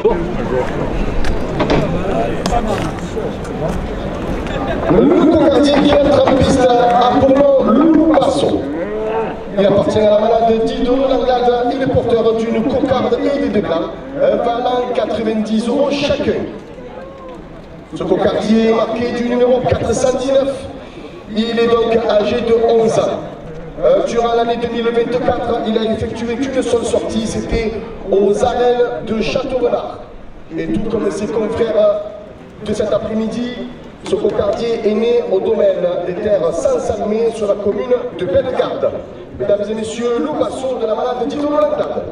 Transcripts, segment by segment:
Le cocardier qui entre en piste Apollo Loubasso. Il appartient à la malade Dido Langlade. Il est porteur d'une cocarde et des deux glands, valant 90 € chacun. Ce cocardier est marqué du numéro 419. Il est donc âgé de 11 ans. Durant l'année 2024, il a effectué qu'une seule sortie, c'était aux arènes de Château-Renard. Et tout comme ses confrères de cet après-midi, ce cocardier est né au domaine des terres Sans-Salmé sur la commune de Bellegarde. Mesdames et messieurs, Loubasso de la malade Dido Langlade.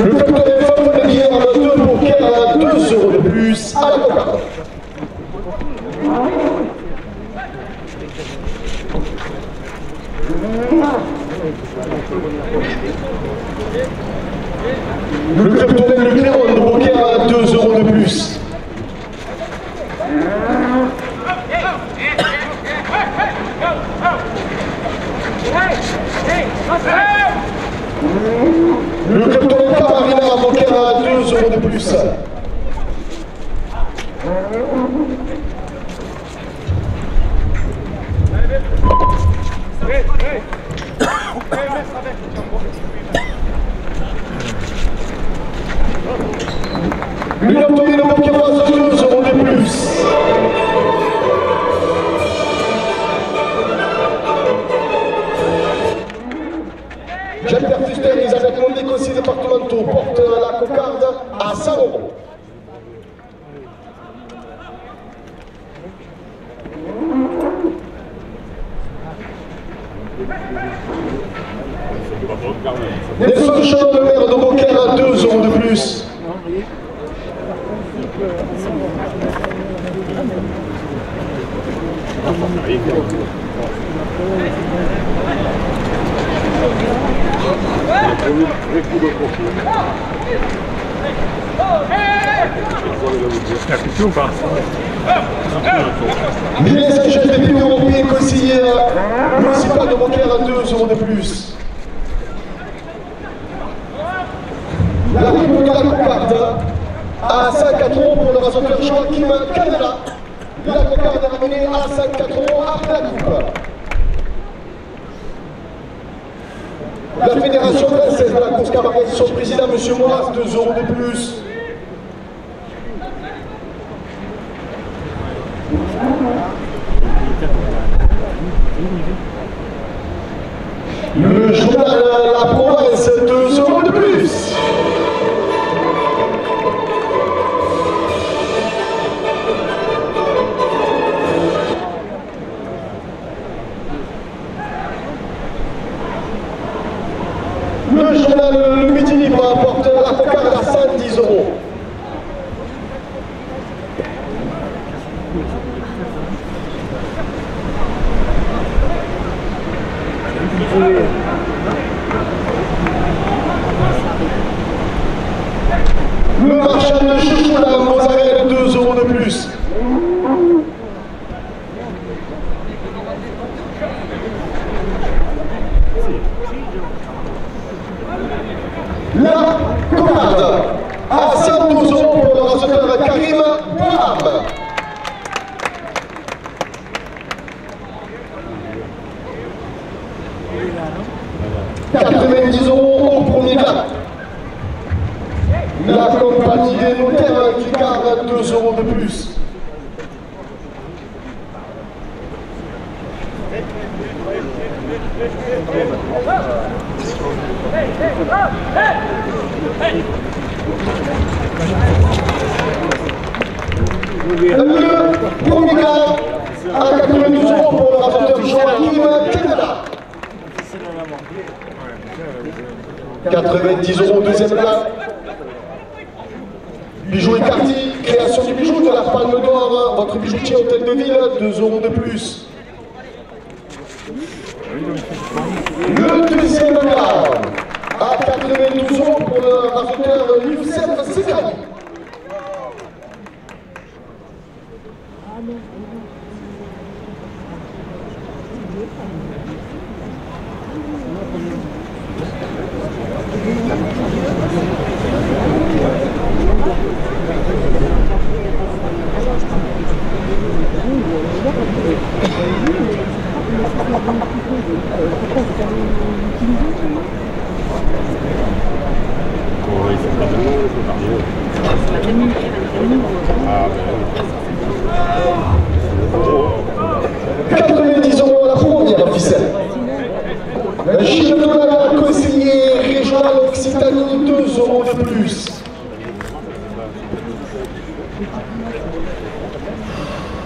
Le facteur des femmes de bière à 2 bouquets à 2 € de plus à la cocarde. Le club tournait le Cléron de bouquet à 2 € de plus. Le club tournait Camarina à bouquet à 2 € de plus. Une autonomie de bouquet à 2 € de plus. Jean-Pierre Fuster et Elisabeth Mondé, conseillers départementaux, portent la cocarde à 100 €. Nelson Chon, le maire de Beaucaire, à 2 € de plus. Mylène Sanchez, député européen, conseiller municipal de Beaucaire, à 2 € de plus. La coupe de la cocarde à 104 € pour le rasoteur Joachim Canela. La cocarde est ramenée à 104 € après la coupe. La Fédération française de la course camarade, son président, M. Moras, 2 € de plus. Le journal La Province, 2 € de plus. Le journal Le Midi Libre apporte la cocarde à 110 €. Le marchand de chocolat mozzarella, 2 € de plus. La cocarde à 112 € pour le rasoteur Karim Boham. « 90 € au premier glas. La compagnie des notaires qui garde 2 € de plus. Le premier glas à 92 € pour le rasoteur Joachim Canela. 90 € deuxième plat. Bijoux et Cartier, création du bijou de la Palme d'Or, votre bijoutier Hôtel de Ville, 2 € de plus. Le deuxième plat, à 92 € pour le rajouteur Youssef Sekali. La première ficelle. Gilles Dolala, conseiller régional Occitanie, 2 € de plus.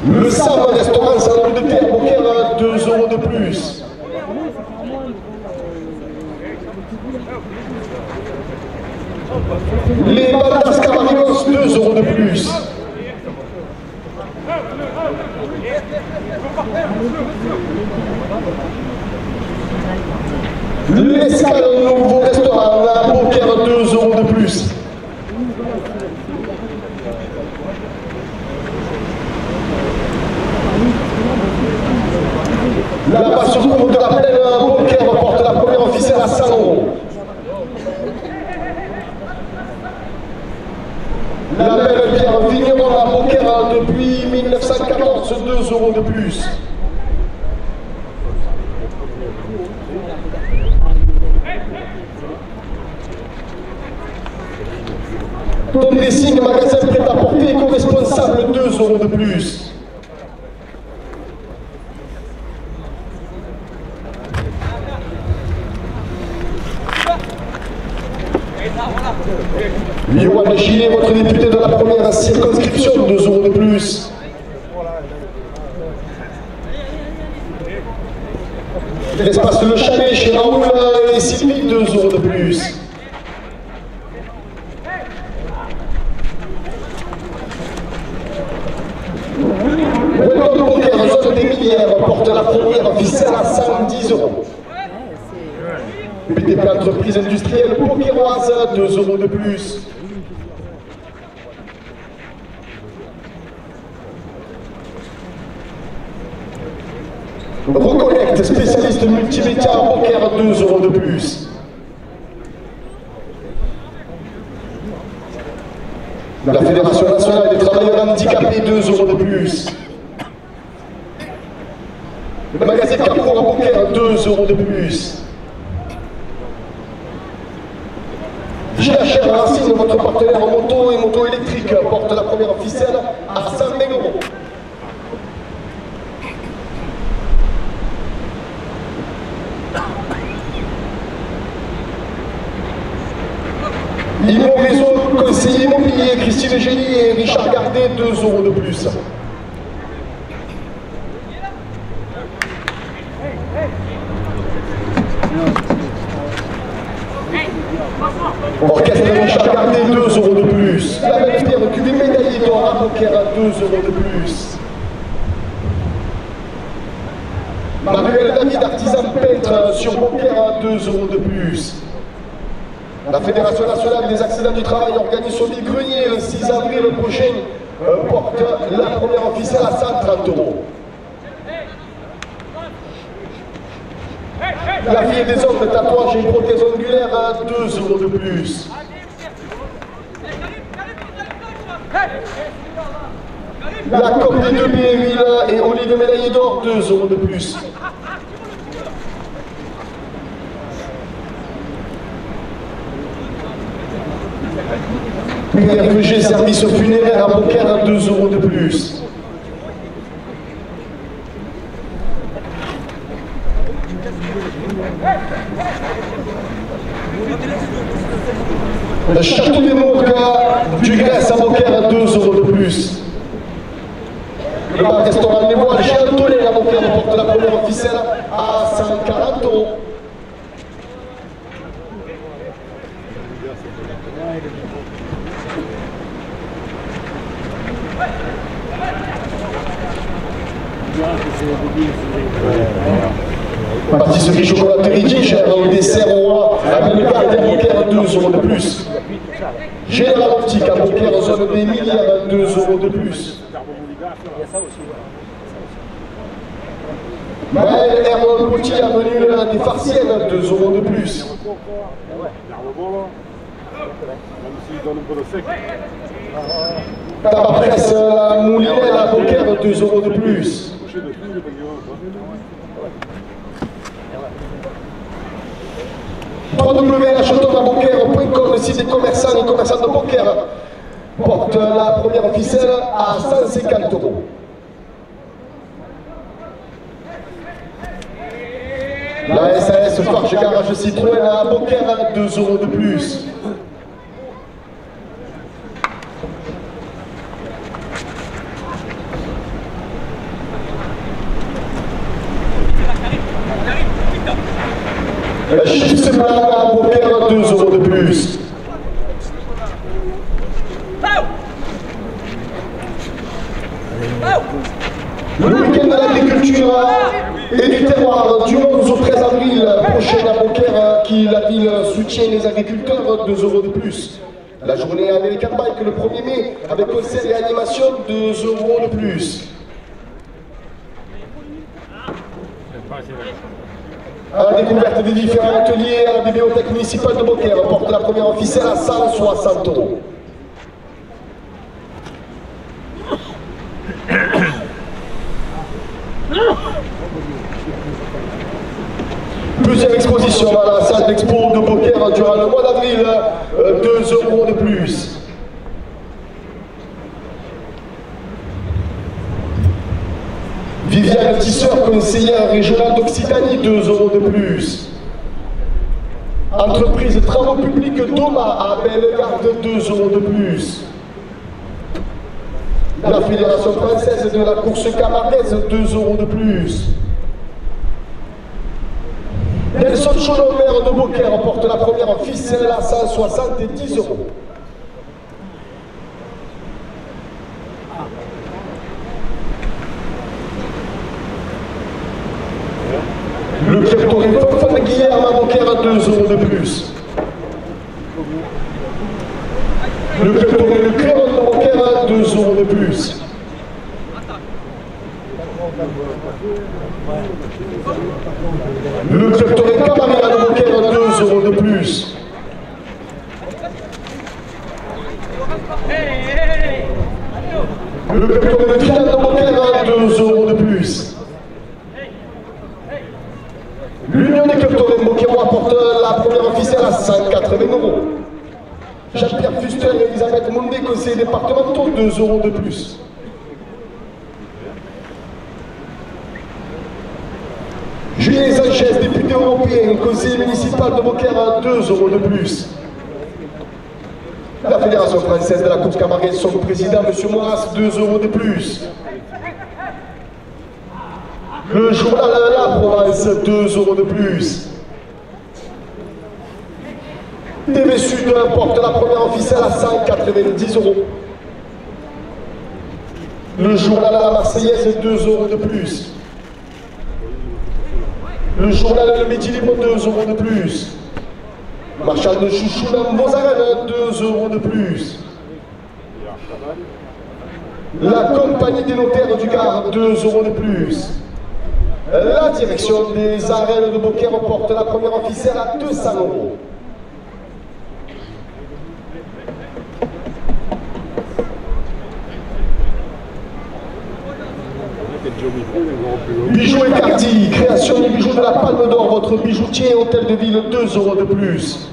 Le Sam restaurant salon de terre Beaucaire, 2 € de plus. Les Baladas Camarigos, 2 € de plus. L'Escale, nouveau restaurant à Beaucaire, 2 € de plus. Là-bas sur le cours de la plaine, Beaucaire porte la première officielle à 100 €. La belle pierre vigneron à Beaucaire depuis 1914, 2 € de plus. Ton dressing, magasin prêt-à-porter, éco-responsable, 2 € de plus. Yoann Gillet, votre député de la première circonscription, 2 € de plus. L'espace Le Chalet chez Raoul et Sylvie, 2 € de plus. Welcome Beaucaire, zone des Millières, porte la première ficelle à 110 €. BTP entreprise industrielle beaucairoise, 2 € de plus. Reconnect, spécialiste multimédia à Beaucaire, 2 € de plus. La Fédération nationale des travailleurs handicapés, 2 € de plus. Le magasin Carrefour à Beaucaire, 2 € de plus. GHR Racine, votre partenaire en moto et moto électrique, porte la première ficelle à 120 €. Immo Réseau, conseiller immobilier, Christine Gély et Richard Gardet, 2 € de plus. Orchestre Richard Gardet, 2 € de plus. La belle pierre cuvée médaillée d'or à Beaucaire, 2 € de plus. Manuel David, artisan peintre sur Beaucaire, 2 € de plus. La Fédération nationale des accidents du travail organise son grenier le 6 avril prochain, porte la première officielle à 130 €. La vie des hommes, tatouage et prothèse ongulaire, 2 € de plus. La Coupe des 2 Béville et Olive médaillé d'or, 2 € de plus. PRG service funéraire à Beaucaire, 2 € de plus. Le château des Morgues du Grèce à Beaucaire, 2 € de plus. Le bar-restaurant Les Voiles chez Antolet à Beaucaire porte la première officielle à 140 €. Pâtisserie chocolaterie Ginger, au dessert au roi, avec le gardien poker 2 € de plus. Général Optique, à poker zone des milliards, 2 € de plus. Maël Hermon Poutier, avenue des Farciennes, 2 € de plus. Tabac Presse, la Moulinelle, à poker 2 € de plus. www.achetondapoker.com, le site des commerçants et commerçants de poker, porte la première ficelle à 150 €. La SAS Farge Garage Citroën à poker à 2 € de plus. Chips blanc à poker 2 € de plus. Le week-end de l'agriculture et du terroir du 11 au 13 avril prochain à poker, qui la ville soutient les agriculteurs, 2 € de plus. La journée American Bike le 1er mai avec concert et animation, 2 € de plus. À la découverte des différents ateliers à la bibliothèque municipale de Beaucaire, porte la première officielle à 160 €. Plusieurs expositions à la salle d'expo de Beaucaire durant le mois d'avril, 2 € de plus. Viviane Tisseur, conseillère régionale d'Occitanie, 2 € de plus. Entreprise travaux publics Doma à Bellegarde, 2 € de plus. La Fédération française de la course camarguaise, 2 € de plus. Nelson Cholon, maire de Beaucaire, porte la première ficelle à 170 €. Le club Toré Fanfan Guillerme à Beaucaire, 2 € de plus. Le club Toré Le Clément de Beaucaire, 2 € de plus. Le club Toré Camarilla de Beaucaire, 2 € de plus. Le club Toré Le Trinidad de Beaucaire, 2 € de plus. L'Union des clubs Toré Beaucaire apporte la première officielle à 180 €. Jean-Pierre Fuster et Elisabeth Mondé, conseillers départementaux, 2 € de plus. Julien Sanchez, député européen, conseiller municipal de Beaucaire, 2 € de plus. La Fédération française de la course camarguaise, son président, M. Moras, 2 € de plus. Le journal La Provence, 2 € de plus. TV Sud porte la première officielle à 190 €. Le journal La Marseillaise, 2 € de plus. Le journal Le Midi Libre, 2 € de plus. Marchand de chouchou dans Mozarène, 2 € de plus. La compagnie des notaires du Gard, 2 € de plus. La direction des arènes de Beaucaire porte la première officielle à 200 €. Bijoux et Cardi, création des bijoux de la Palme d'Or, votre bijoutier et hôtel de ville, 2 € de plus.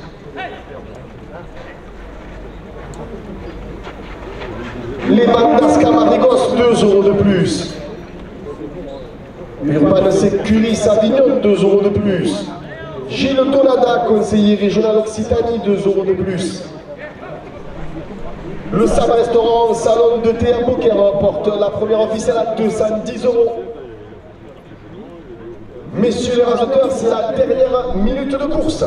Les bandas Camarigos, 2 € de plus. Urban Sécuris Avignon, 2 € de plus. Gilles Donada, conseiller régional Occitanie, 2 € de plus. Le Sam Restaurant Salon de thé à Beaucaire porte la première officielle à 210 €. Messieurs les raseteurs, c'est la dernière minute de course.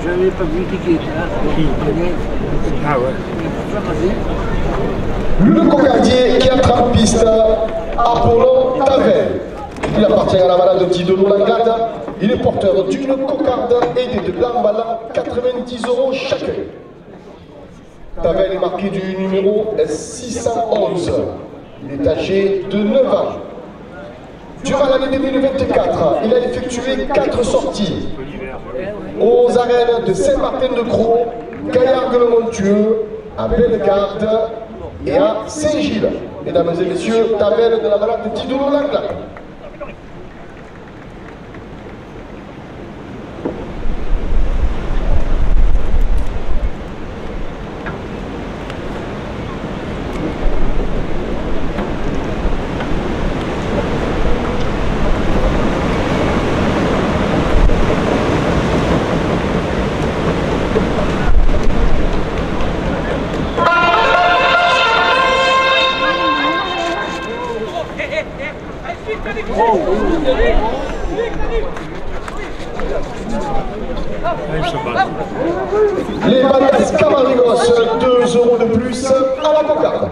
J'avais pas vu qui était là. Ah ouais. Le cocardier qui attrape piste, Apollon Tavel. Il appartient à la balade de Tidolo Langlade. Il est porteur d'une cocarde et de l'emballant 90 € chacun. Tavel est marqué du numéro 611. Il est âgé de 9 ans. Durant l'année 2024, il a effectué 4 sorties aux arènes de Saint-Martin-de-Croix, Gaillargues-le-Montueux, à Bellegarde et à Saint-Gilles. Mesdames et messieurs, Tavel de la balade de Tidolo Langlade. Les Bandas Camarigos, 2 € de plus à la cocarde.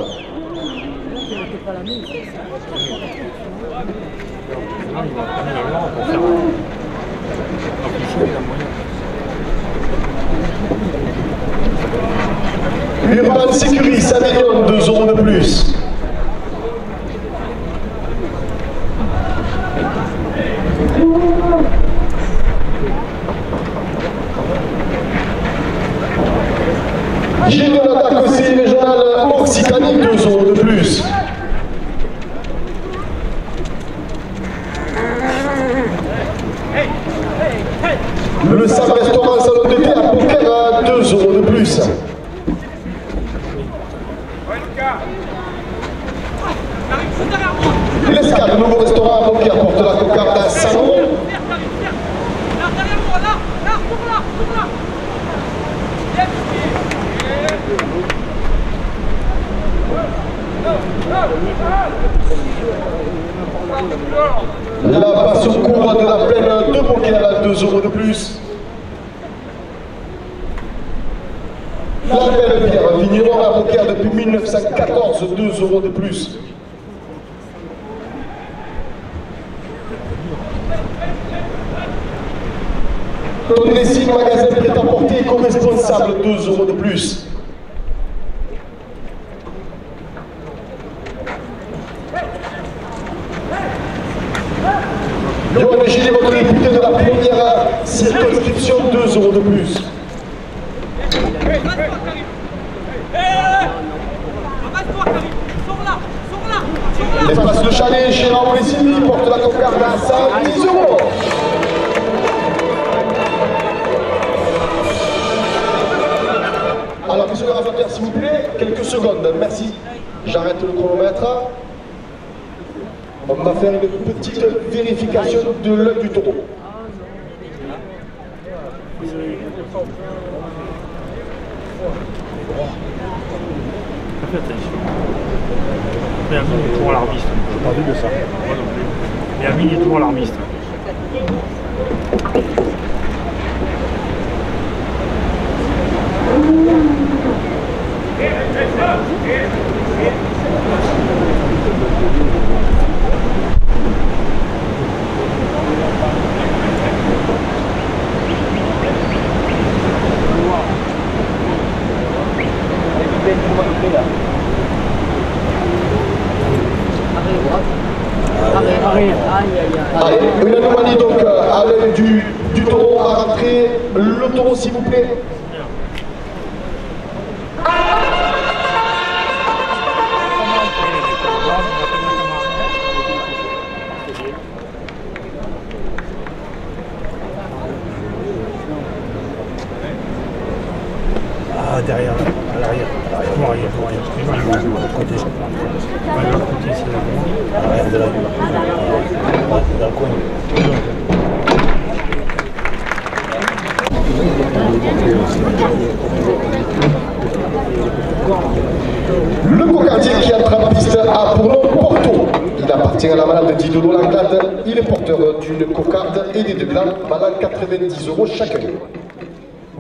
Urban Sécuris, Savignon, 2 € de plus. J'ai de l'attaque aussi régionale Occitanie, 2 € de plus. Le Sam Restaurant Salon d'été à Poker, 2 € de plus. L'Escale, nouveau restaurant à Poker, porte la cocarde à 100 €. La passe au cours de la plaine de Poker à 2 € de plus. La Belle Pierre, vigneron à Poker depuis 1914, 2 € de plus. Tonnessi, magasin prêt-à-porter co-responsable, 2 € de plus. Johan Gilles, votre député de la première circonscription, 2 € de plus. L'espace de chalet chez Raoul et Sylvie porte la cocarde à 110 €. Alors, monsieur le rapporteur, s'il vous plaît, quelques secondes, merci. J'arrête le chronomètre. On va faire une petite vérification de l'œil du taureau. Fais attention. Il y a un mini tour alarmiste. J'ai pas vu de ça. Moi non plus. Il y a un mini tour alarmiste. Allez, une anomalie donc à l'aide du taureau à rentrer. Le taureau s'il vous plaît. Ah, derrière, à l'arrière, pour arrière. Côté, c'est là. Arrière de la dans le coin. Le cocardier qui entre en piste a pour nom Porto. Il appartient à la malade d'Idolo Langlade. Il est porteur d'une cocarde et des deux glands, valant 90 € chacun.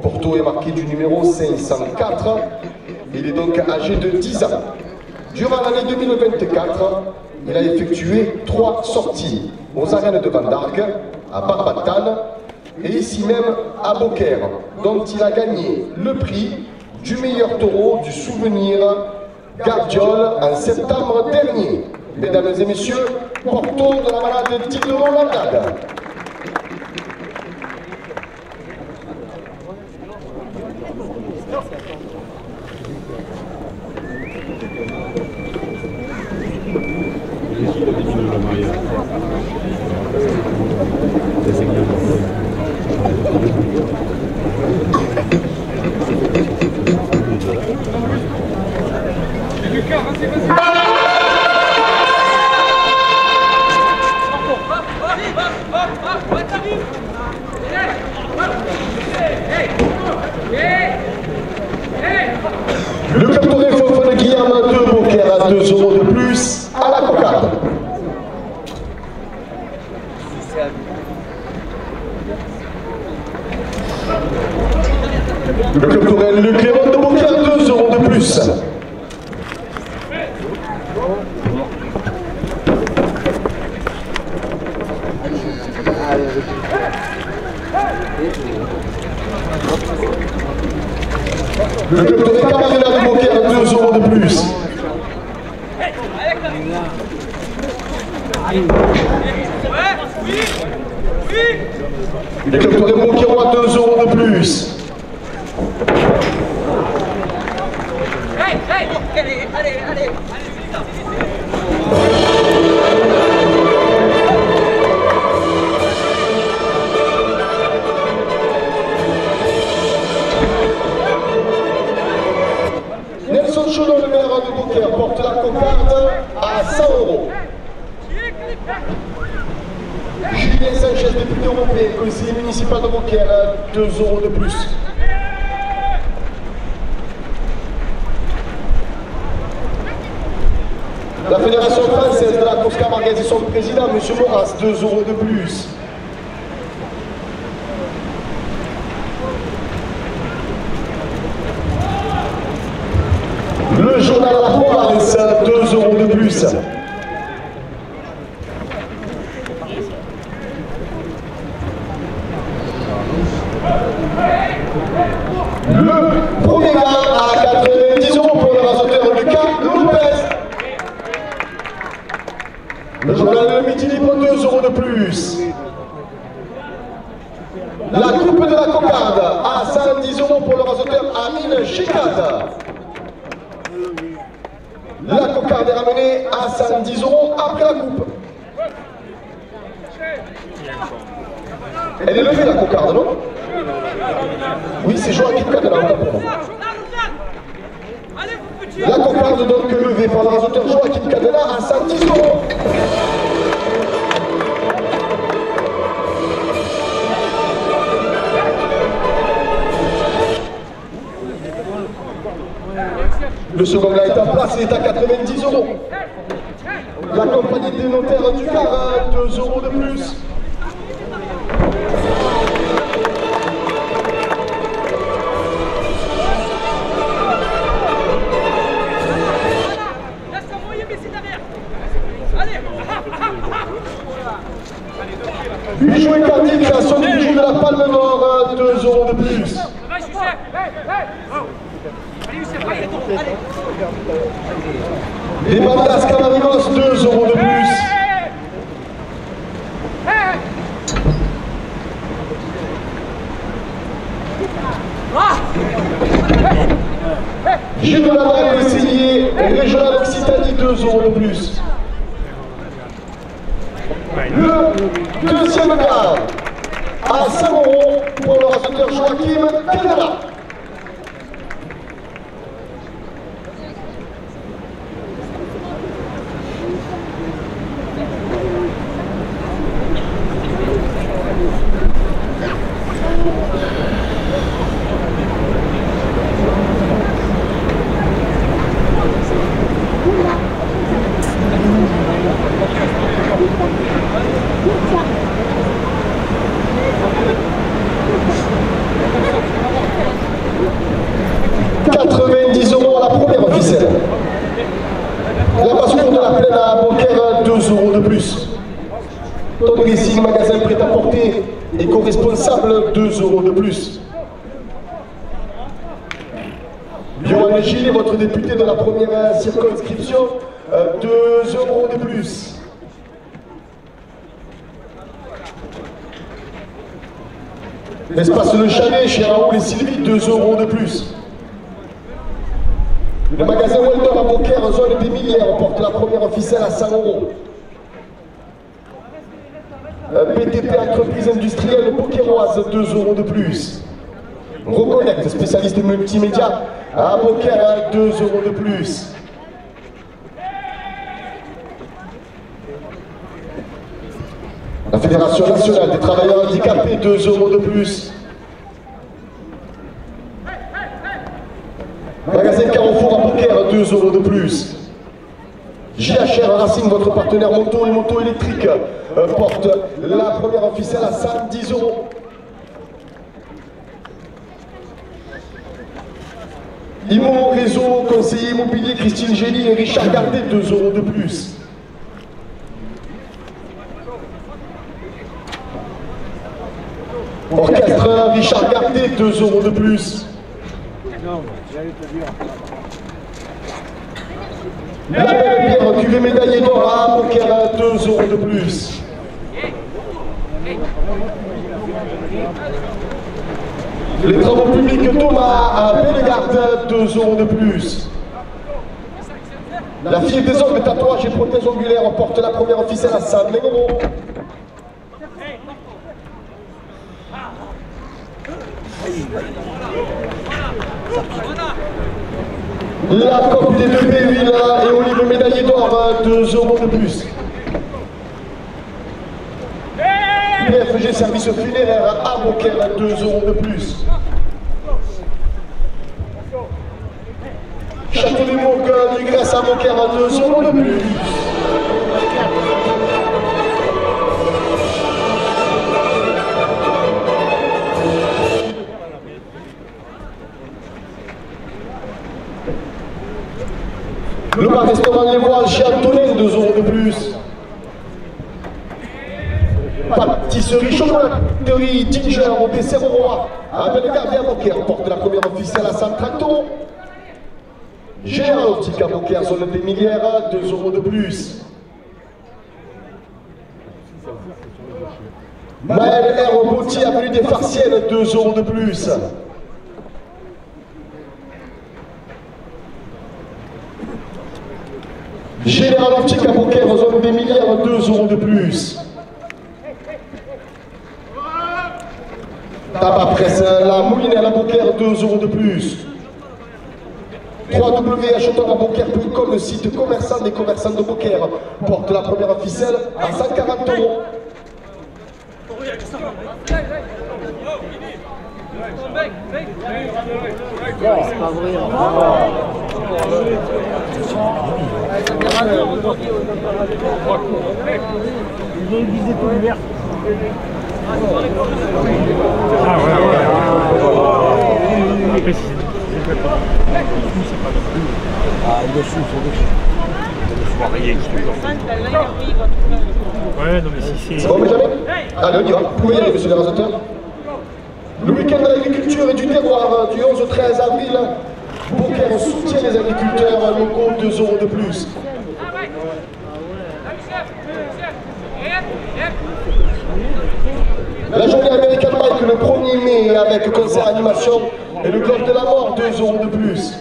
Porto est marqué du numéro 504. Il est donc âgé de 10 ans. Durant l'année 2024, il a effectué 3 sorties aux arènes de Van d'Arc, à Barbatan et ici même à Beaucaire, dont il a gagné le prix du meilleur taureau du souvenir Gardiole en septembre dernier. Mesdames et messieurs, Porto de la malade d'Idolo Langlade. Le capitaine Fofone Guillaume de Beaucaire à 2 € de plus à la cocarde. Le capitaine Le Clément de Beaucaire 2 € de plus. Le club de Camarilla de Beaucaire 2 € de plus. Le club de Beaucaire 2 € de plus. Allez. Nelson Cholon, le maire de Beaucaire, porte la cocarde à 100 €. Julien Sanchez, député européen, conseiller municipal de Beaucaire, 2 € de plus. La Fédération française de la course camarguaise et son président, M. Moras, 2 € de plus. Le journal La Provence, 2 € de plus. Le premier gars à 90 € pour le rasoteur Lucas Lopez. Le journal Le Midi Libre, 2 € de plus. La coupe de la cocarde à 110 € pour le rasoteur Amine Chicade. La cocarde est ramenée à 110 € après la coupe. Elle est levée la cocarde, non? Oui, c'est Joachim Cadena, pour moi. La cocarde donc levée par le rasoteur Joachim Cadena à 110 €. Le second gars est en place, il est à 90 €. La compagnie des notaires du Gard, 2 € de plus. Bijou éclatique à son bijou de la Palme d'Or, 2 € de plus. Les bandas Camarigos, 2 € de plus. Gilles de la Maille essayé, régional Occitanie, 2 € de plus. Le deuxième gars à 5 € pour le rasoteur Joachim Canada. Magasin prêt-à-porter éco-responsable, 2 € de plus. Johan Gillet, votre député de la première circonscription, 2 € de plus. L'espace Le Chalet chez Raoul et Sylvie, 2 € de plus. Le magasin Walter à Beaucaire, zone des Millières, porte la première ficelle à 100 €. PTP entreprise industrielle beaucairoise, 2 € de plus. Reconnect, spécialiste multimédia à Beaucaire, 2 € de plus. La Fédération nationale des travailleurs handicapés, 2 € de plus. Magasin Carrefour à Beaucaire, 2 € de plus. JHR Racing, votre partenaire moto et moto électrique, porte la première officielle à 110 €. Imo Réseau, conseiller immobilier Christine Gély et Richard Gardet, 2 € de plus. Orchestre Richard Gardet, 2 € de plus. Non, j'allais te dire. La Belle Pierre, cuvée médaillée d'or à Beaucaire, 2 € de plus. Les travaux publics Thomas à Bellegarde, 2 € de plus. La fille des hommes de tatouage et prothèse ongulaire porte la première officielle à 100 €. La COP des 2B, huile et olive médaillée d'or, 2 € de plus. PFG service funéraire à Beaucaire, 2 € de plus. Château des Mourgues, du Grèce à Beaucaire, 2 € de plus. Le bar-restaurant Les Voiles chez Antonin, 2 € de plus. Pâtisserie chocolaterie Ginger au dessert au roi à Bellegarde et à Beaucaire porte la première officielle à 130 €. Général Optique à Beaucaire, zone des Millières, 2 € de plus. Maël R. Bautier, avenue des Farciennes, 2 € de plus. Général Optique à Beaucaire, zone des Millières, 2 € de plus. Tabac Presse, la Moulinette à Beaucaire, 2 € de plus. www.acheteur-à-beaucaire.com, le site commerçant des commerçants de Beaucaire, porte la première ficelle à 140 €. C'est pas vrai. Ils ont visé tout l'hiver. Ah ouais. Ah, dessus, c'est dessus. vois rien, je te jure. Ouais, non mais si c'est... C'est bon, Benjamin? Allez, on y va. Vous pouvez y aller, monsieur le réalisateur. Le week-end de l'agriculture et du terroir du 11 au 13 avril, Beaucaire soutient les agriculteurs locaux, 2 € de plus. La journée American Bike le 1er mai avec concert animation et le Globe de la Mort, 2 € de plus.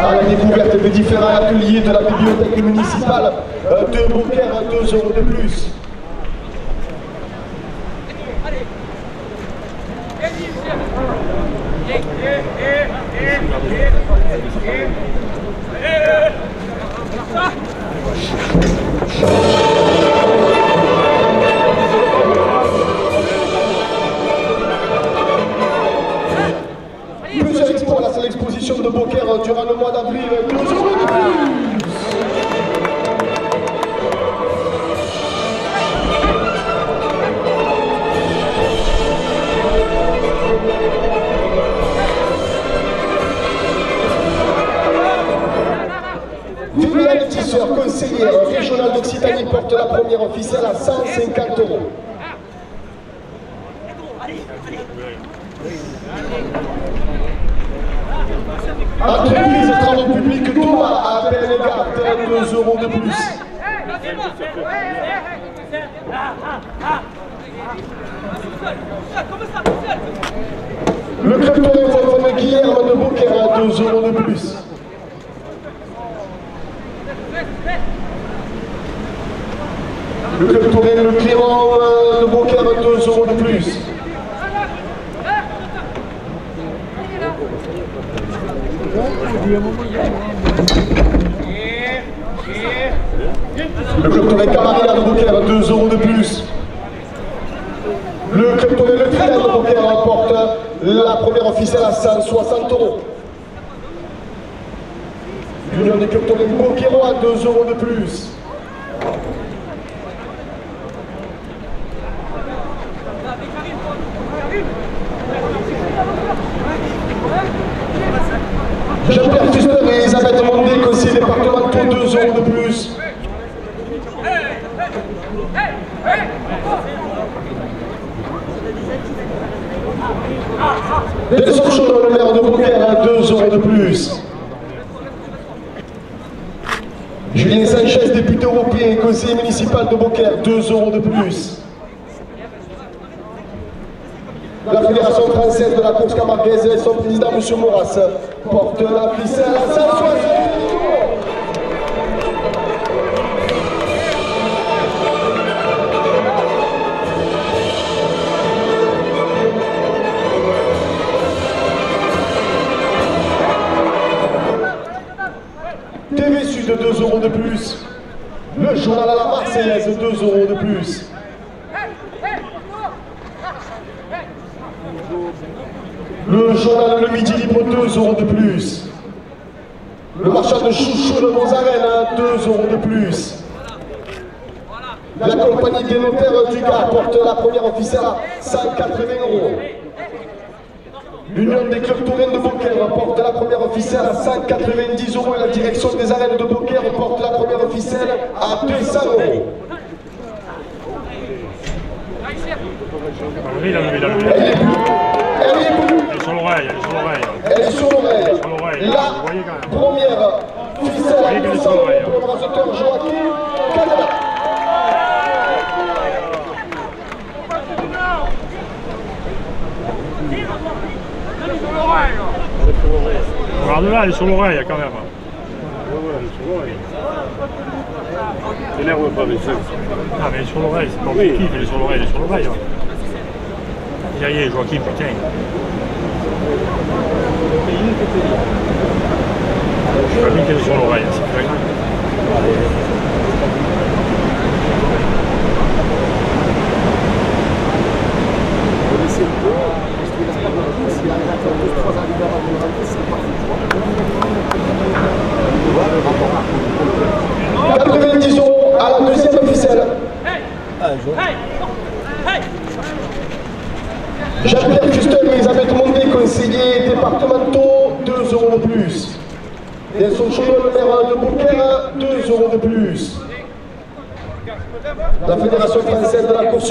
À la découverte des différents ateliers de la bibliothèque municipale de Beaucaire, 2 € de plus. Plusieurs expos, là c'est l'exposition de Beaucaire durant le mois d'avril, 2 € de plus. Viviane Tisseur, conseillère régionale d'Occitanie, porte la première officielle à 150 €. Entreprise travaux publics Thomas à Belle-Garde, 2 € de plus. Le club Torrent Guilherme de Beaucaire à 2 € de plus. Le club Torrent Le Clément de Beaucaire à 2 € de plus. Le club Torrent Camarilla de Beaucaire, 2 € de plus. Le club Torrent Le Triangle de Beaucaire remporte la première officielle à 160 €. L'Union des clubs Torrent Beaucairois, 2 € de plus. Jean-Pierre Fuster et Elisabeth Mondé, conseillers départementaux, 2 € de plus. Nelson Chaudon, le maire de Beaucaire, 2 € de plus. Julien Sanchez, député européen et conseiller municipal de Beaucaire, 2 € de plus. La Fédération française de la course camarguaise et son président, M. Maurras, porte la ficelle à 160 €. TV Sud, 2 € de plus. Le journal à la Marseillaise, 2 € de plus. Le journal Le Midi Libre, 2 € de plus. Le marchand de chouchou de Mozarène, 2 € de plus. La compagnie des notaires du Gard porte la première officielle à 180 €. L'Union des clubs taurins de Beaucaire porte la première officielle à 190 € et la direction des arènes de Beaucaire porte la première officielle à 200 €. Elle est sur l'oreille, Elle est sur l'oreille. La première ficelle à 200 € pour le braceteur Joachim Canada. Regarde là, elle est sur l'oreille quand même. T'énerve pas, mais c'est... Ah mais elle est sur l'oreille, c'est pas objectif, elle est sur l'oreille, Derrière, Joachim, putain. Je sais pas bien qu'elle est sur l'oreille, c'est pas grave. C'est le peu, parce qu'il reste pas beaucoup, s'il arrive à faire 2-3 arrivées avant de rentrer, c'est parfait. 90 € à la deuxième officielle.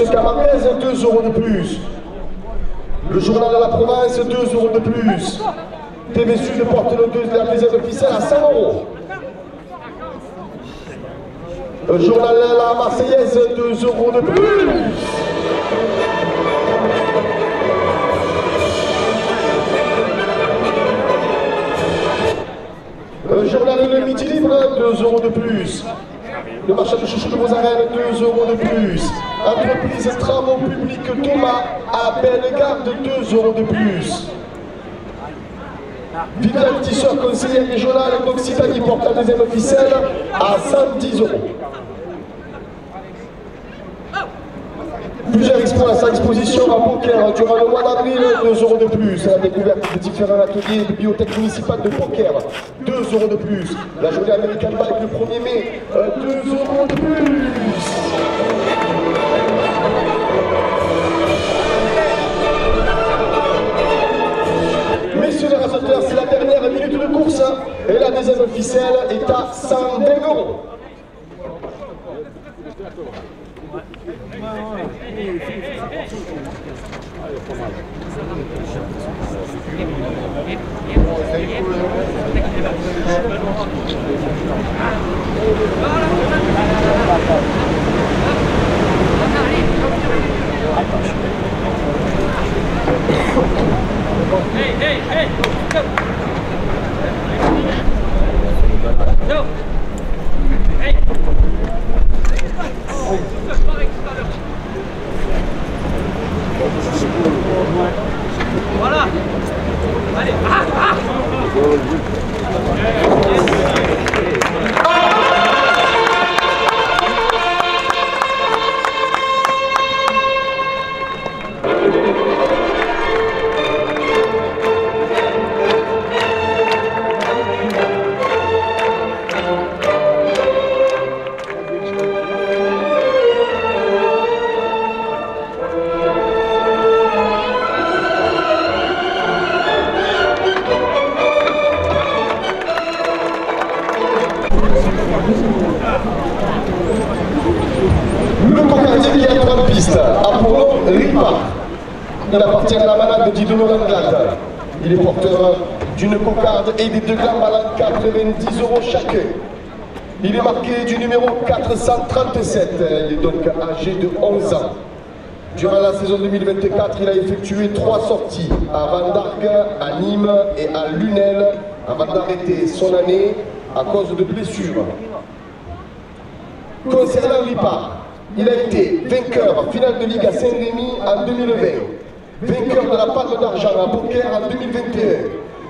Source Camarguez, 2 € de plus. Le journal de la province, 2 € de plus. TV Sud porte la deuxième ficelle à 100 €. Le journal La Marseillaise, 2 € de plus. Le journal Le Midi Libre, 2 € de plus. Le marché de chouchou de vos arènes, 2 € de plus. Entreprise Travaux Publics Thomas à Bellegarde, 2 € de plus. Viviane Tisseur, conseillère régionale d'Occitanie, porte la deuxième ficelle à 110 €. Plusieurs expositions à poker durant le mois d'avril, 2 € de plus. La découverte de différents ateliers de bibliothèque municipale de poker, 2 € de plus. La journée américaine bike le 1er mai, 2 € de plus. Messieurs les raseteurs, c'est la dernière minute de course et la deuxième ficelle est à 120 €. Hey, go! No! Hey! Voilà! Allez! Le cocardier qui est en piste a pour nom Ripa. Il appartient à la malade de Didon Langlade. Il est porteur d'une cocarde et des 2 glands malades, 90 € chacun. Il est marqué du numéro 437. Il est donc âgé de 11 ans. Durant la saison 2024, il a effectué 3 sorties à Vendargue, à Nîmes et à Lunel avant d'arrêter son année à cause de blessures. Concernant Ripa, il a été vainqueur finale de Ligue à Saint-Rémy en 2020, vainqueur de la Palme d'Argent à Beaucaire en 2021,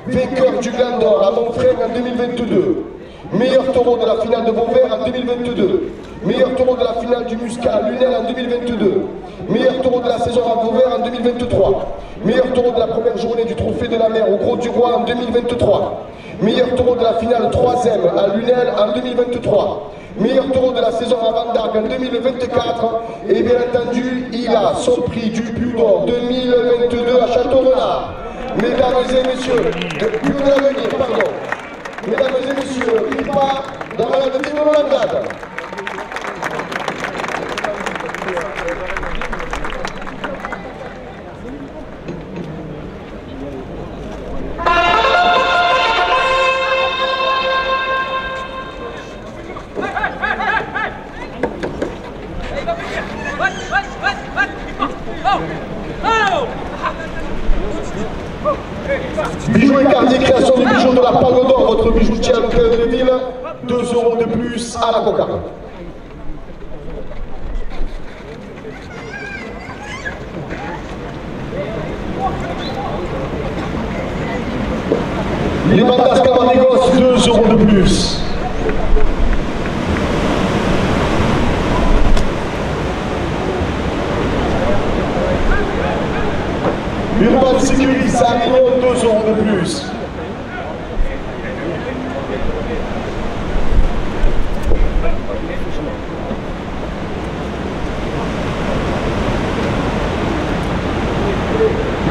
vainqueur du Gland d'Or à Montfrène en 2022, meilleur taureau de la finale de Beauvert en 2022, meilleur taureau de la finale du Muscat à Lunel en 2022, meilleur taureau de la saison à Beauvert en 2023, meilleur taureau de la première journée du Trophée de la Mer au Gros du Roi en 2023, meilleur taureau de la finale 3e à Lunel en 2023, meilleur taureau de la saison à Vendargue en 2024, et bien entendu, il a son prix du Piou d'Or 2022 à Château-Renard. Mesdames et messieurs, Piou de l'avenir, pardon. Mesdames et messieurs, Ripa dans la de Didon Langlade. Bijoux et Cartier, création du bijou de la Palme d'Or, votre bijoutier à l'hôtel de ville, 2 € de plus à la cocarde. Les Bandas Camargos, 2 € de plus. Urban Sécuris à Avignon, 2 € de plus.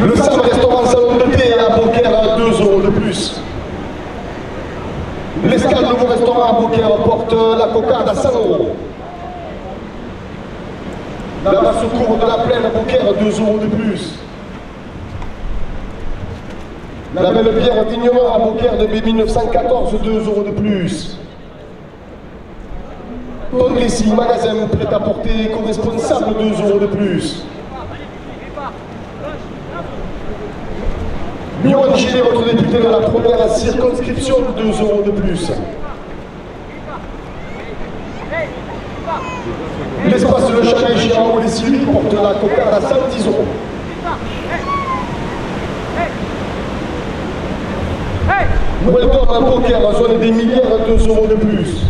Le Sam Restaurant Salon de thé à Beaucaire à 2 € de plus. L'Escale Nouveau Restaurant à Beaucaire porte la cocarde à 100 €. La basse cour de la plaine à Beaucaire, 2 € de plus. La belle bière Vigneron à Beaucaire de B1914, 2 € de plus. Tondressi, magasin prêt-à-porter éco-responsable, 2 € de plus. Miron Gillet, votre député de la première circonscription, 2 € de plus. L'espace Le Chalet Géant ou les Syries porte la cocarde à 110 €. Noël-Dorme à Beaucaire, en zone des millières, 2 € de plus.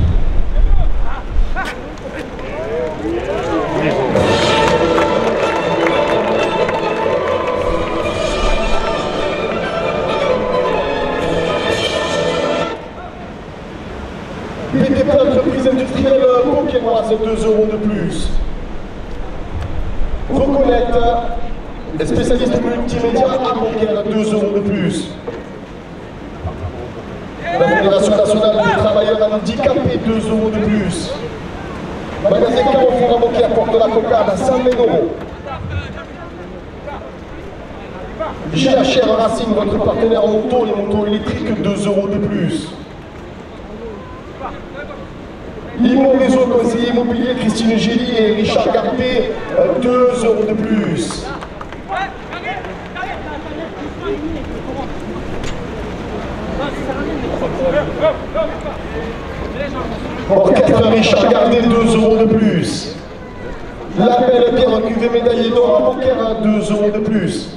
BTP entreprise industrielle beaucairoise, 2 € de plus. Reconnect, spécialiste multimédia à Beaucaire, 2 € de plus. La Fédération nationale des travailleurs handicapés, 2 € de plus. Magasin Carrefour à Beaucaire porte la cocarde à 120 €. GHR Racing, votre partenaire moto, les motos électriques, 2 € de plus. Imo Réseau, conseiller immobilier, Christine Gély et Richard Gardé, 2 € de plus. Orchestre Richard Gardé, 2 € de plus. La belle Pierre Cuvée médaillée d'or à Beaucaire, 2 € de plus.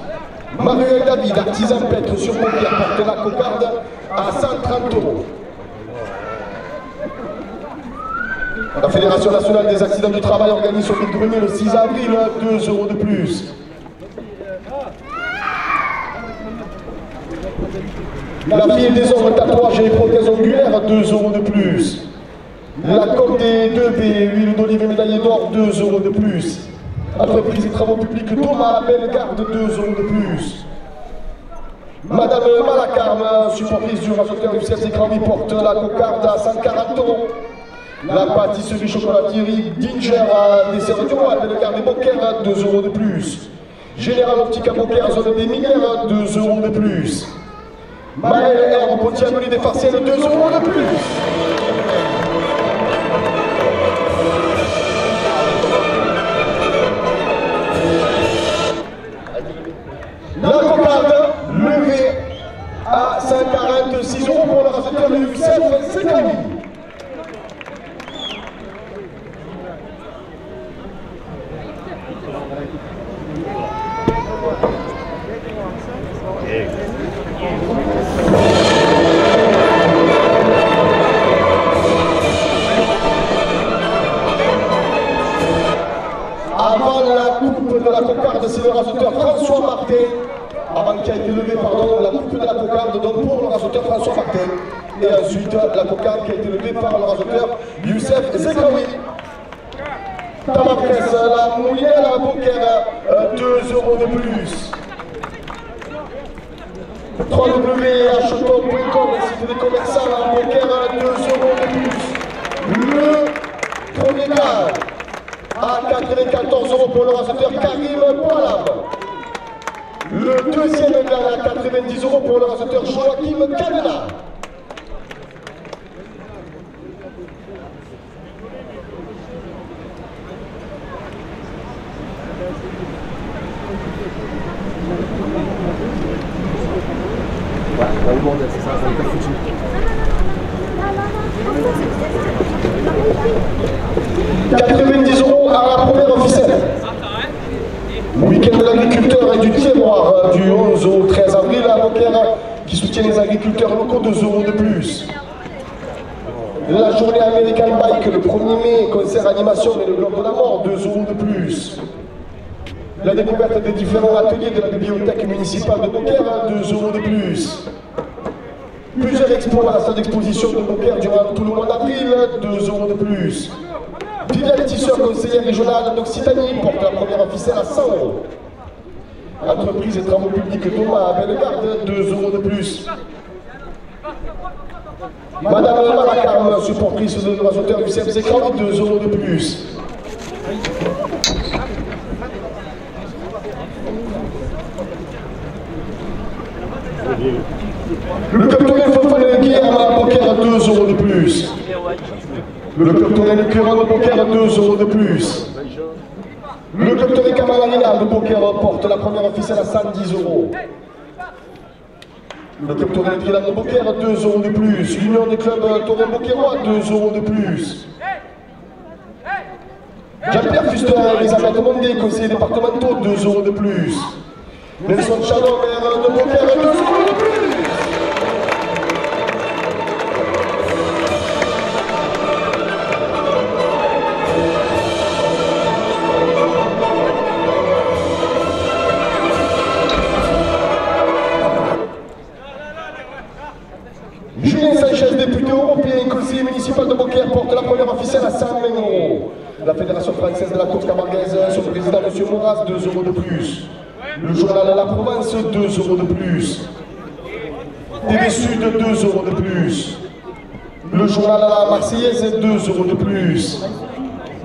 Manuel David, artisan peintre sur Beaucaire, porte la cocarde à 130 €. La Fédération nationale des accidents du travail organise son vide-grenier le 6 avril, 2 € de plus. La fille des hommes tatouages et prothèses ongulaires, 2 € de plus. La Côte des 2B, huile d'olive médaillée d'or, 2 € de plus. Entreprise et travaux publics Thomas Bellegarde, 2 € de plus. Madame Malacarme, supportrice du rasoteur du CFC Cranby, porte la cocarde à 140 €. La pâtisserie chocolatieri Dinger à dessert du roi, Bellegarde et Beaucaire, 2 € de plus. Général Optique à Beaucaire, zone des millières, 2 € de plus. Maël R. Pontiamoli des Farciennes, 2 € de plus. La cocarde levée à 146 € pour le rasoteur du CFC Cranby. Avant la coupe de la cocarde, c'est le rasoteur François Martin. Avant qui a été levé, pardon, la coupe de la cocarde, donc pour le rasoteur François Martin. Et ensuite, la cocarde qui a été levée par le rasoteur Youssef Zekaoui. Tabapresse, la mouillère à Beaucaire, 2 € de plus. www.acheton.com, site des commerçants à Beaucaire, 2 € de plus. Le premier cas à 94 € pour le rasoteur Karim Poilab. Le deuxième gars à 90 € pour le rasoteur Joachim Cadena. C'est ça, c'est le foutu. 90 € à la première officielle. Week-end de l'agriculteur et du terroir du 11 au 13 avril à Beaucaire qui soutient les agriculteurs locaux, 2 € de plus. La journée American Bike le 1er mai, concert animation et le globe de la mort, 2 € de plus. La découverte des différents ateliers de la bibliothèque municipale de Beaucaire, 2 € de plus. Plusieurs expos à la salle d'exposition de Beaucaire durant tout le mois d'avril, 2 € de plus. Viviane Tisseur, conseillère régionale d'Occitanie, porte la première officielle à 100 €. Entreprise et travaux publics Thomas à Bellegarde, 2 € de plus. Madame Malacarme, supportrice de rasoteur du CFC Cranby, 2 € de plus. Le capitaine Fofana Guillaume à poker 2 € de plus. Le capitaine Curran de poker 2 € de plus. Le capitaine Kamarina de poker porte la première officielle à 110 €. Le capitaine Trilan de poker 2 € de plus. L'Union des clubs Torrent Boquerois 2 € de plus. Jean-Pierre Fuster et Elisabeth Mondé, conseillers départementaux, 2 € de plus. Nelson Chalon, maire de poker 2 € de plus. Julien Sanchez, député européen et conseiller municipal de Beaucaire, porte la première officielle à 120 €. La Fédération française de la course camarguaise, son président M. Maurras, 2 € de plus. Le journal La Provence, 2 € de plus. TV Sud, 2 € de plus. Le journal La Marseillaise, 2 € de plus.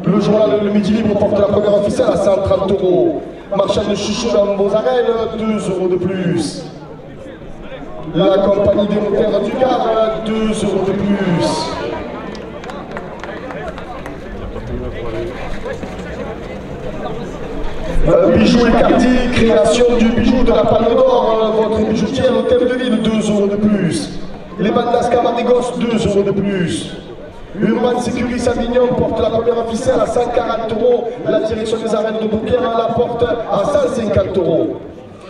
Le journal Le Midi Libre porte la première officielle à 130 €. Marchand de chouchou dans Beauzarel, 2 € de plus. La compagnie des moteurs du Gard, 2 € de plus. Bijoux et Cardi, création du bijou de la Palme d'Or, votre bijoutière Hôtel de Ville, 2 € de plus. Les bandas Camargos, 2 € de plus. Urban Sécuris Avignon porte la première officielle à 140 €. La direction des arènes de Beaucaire la porte à 150 €.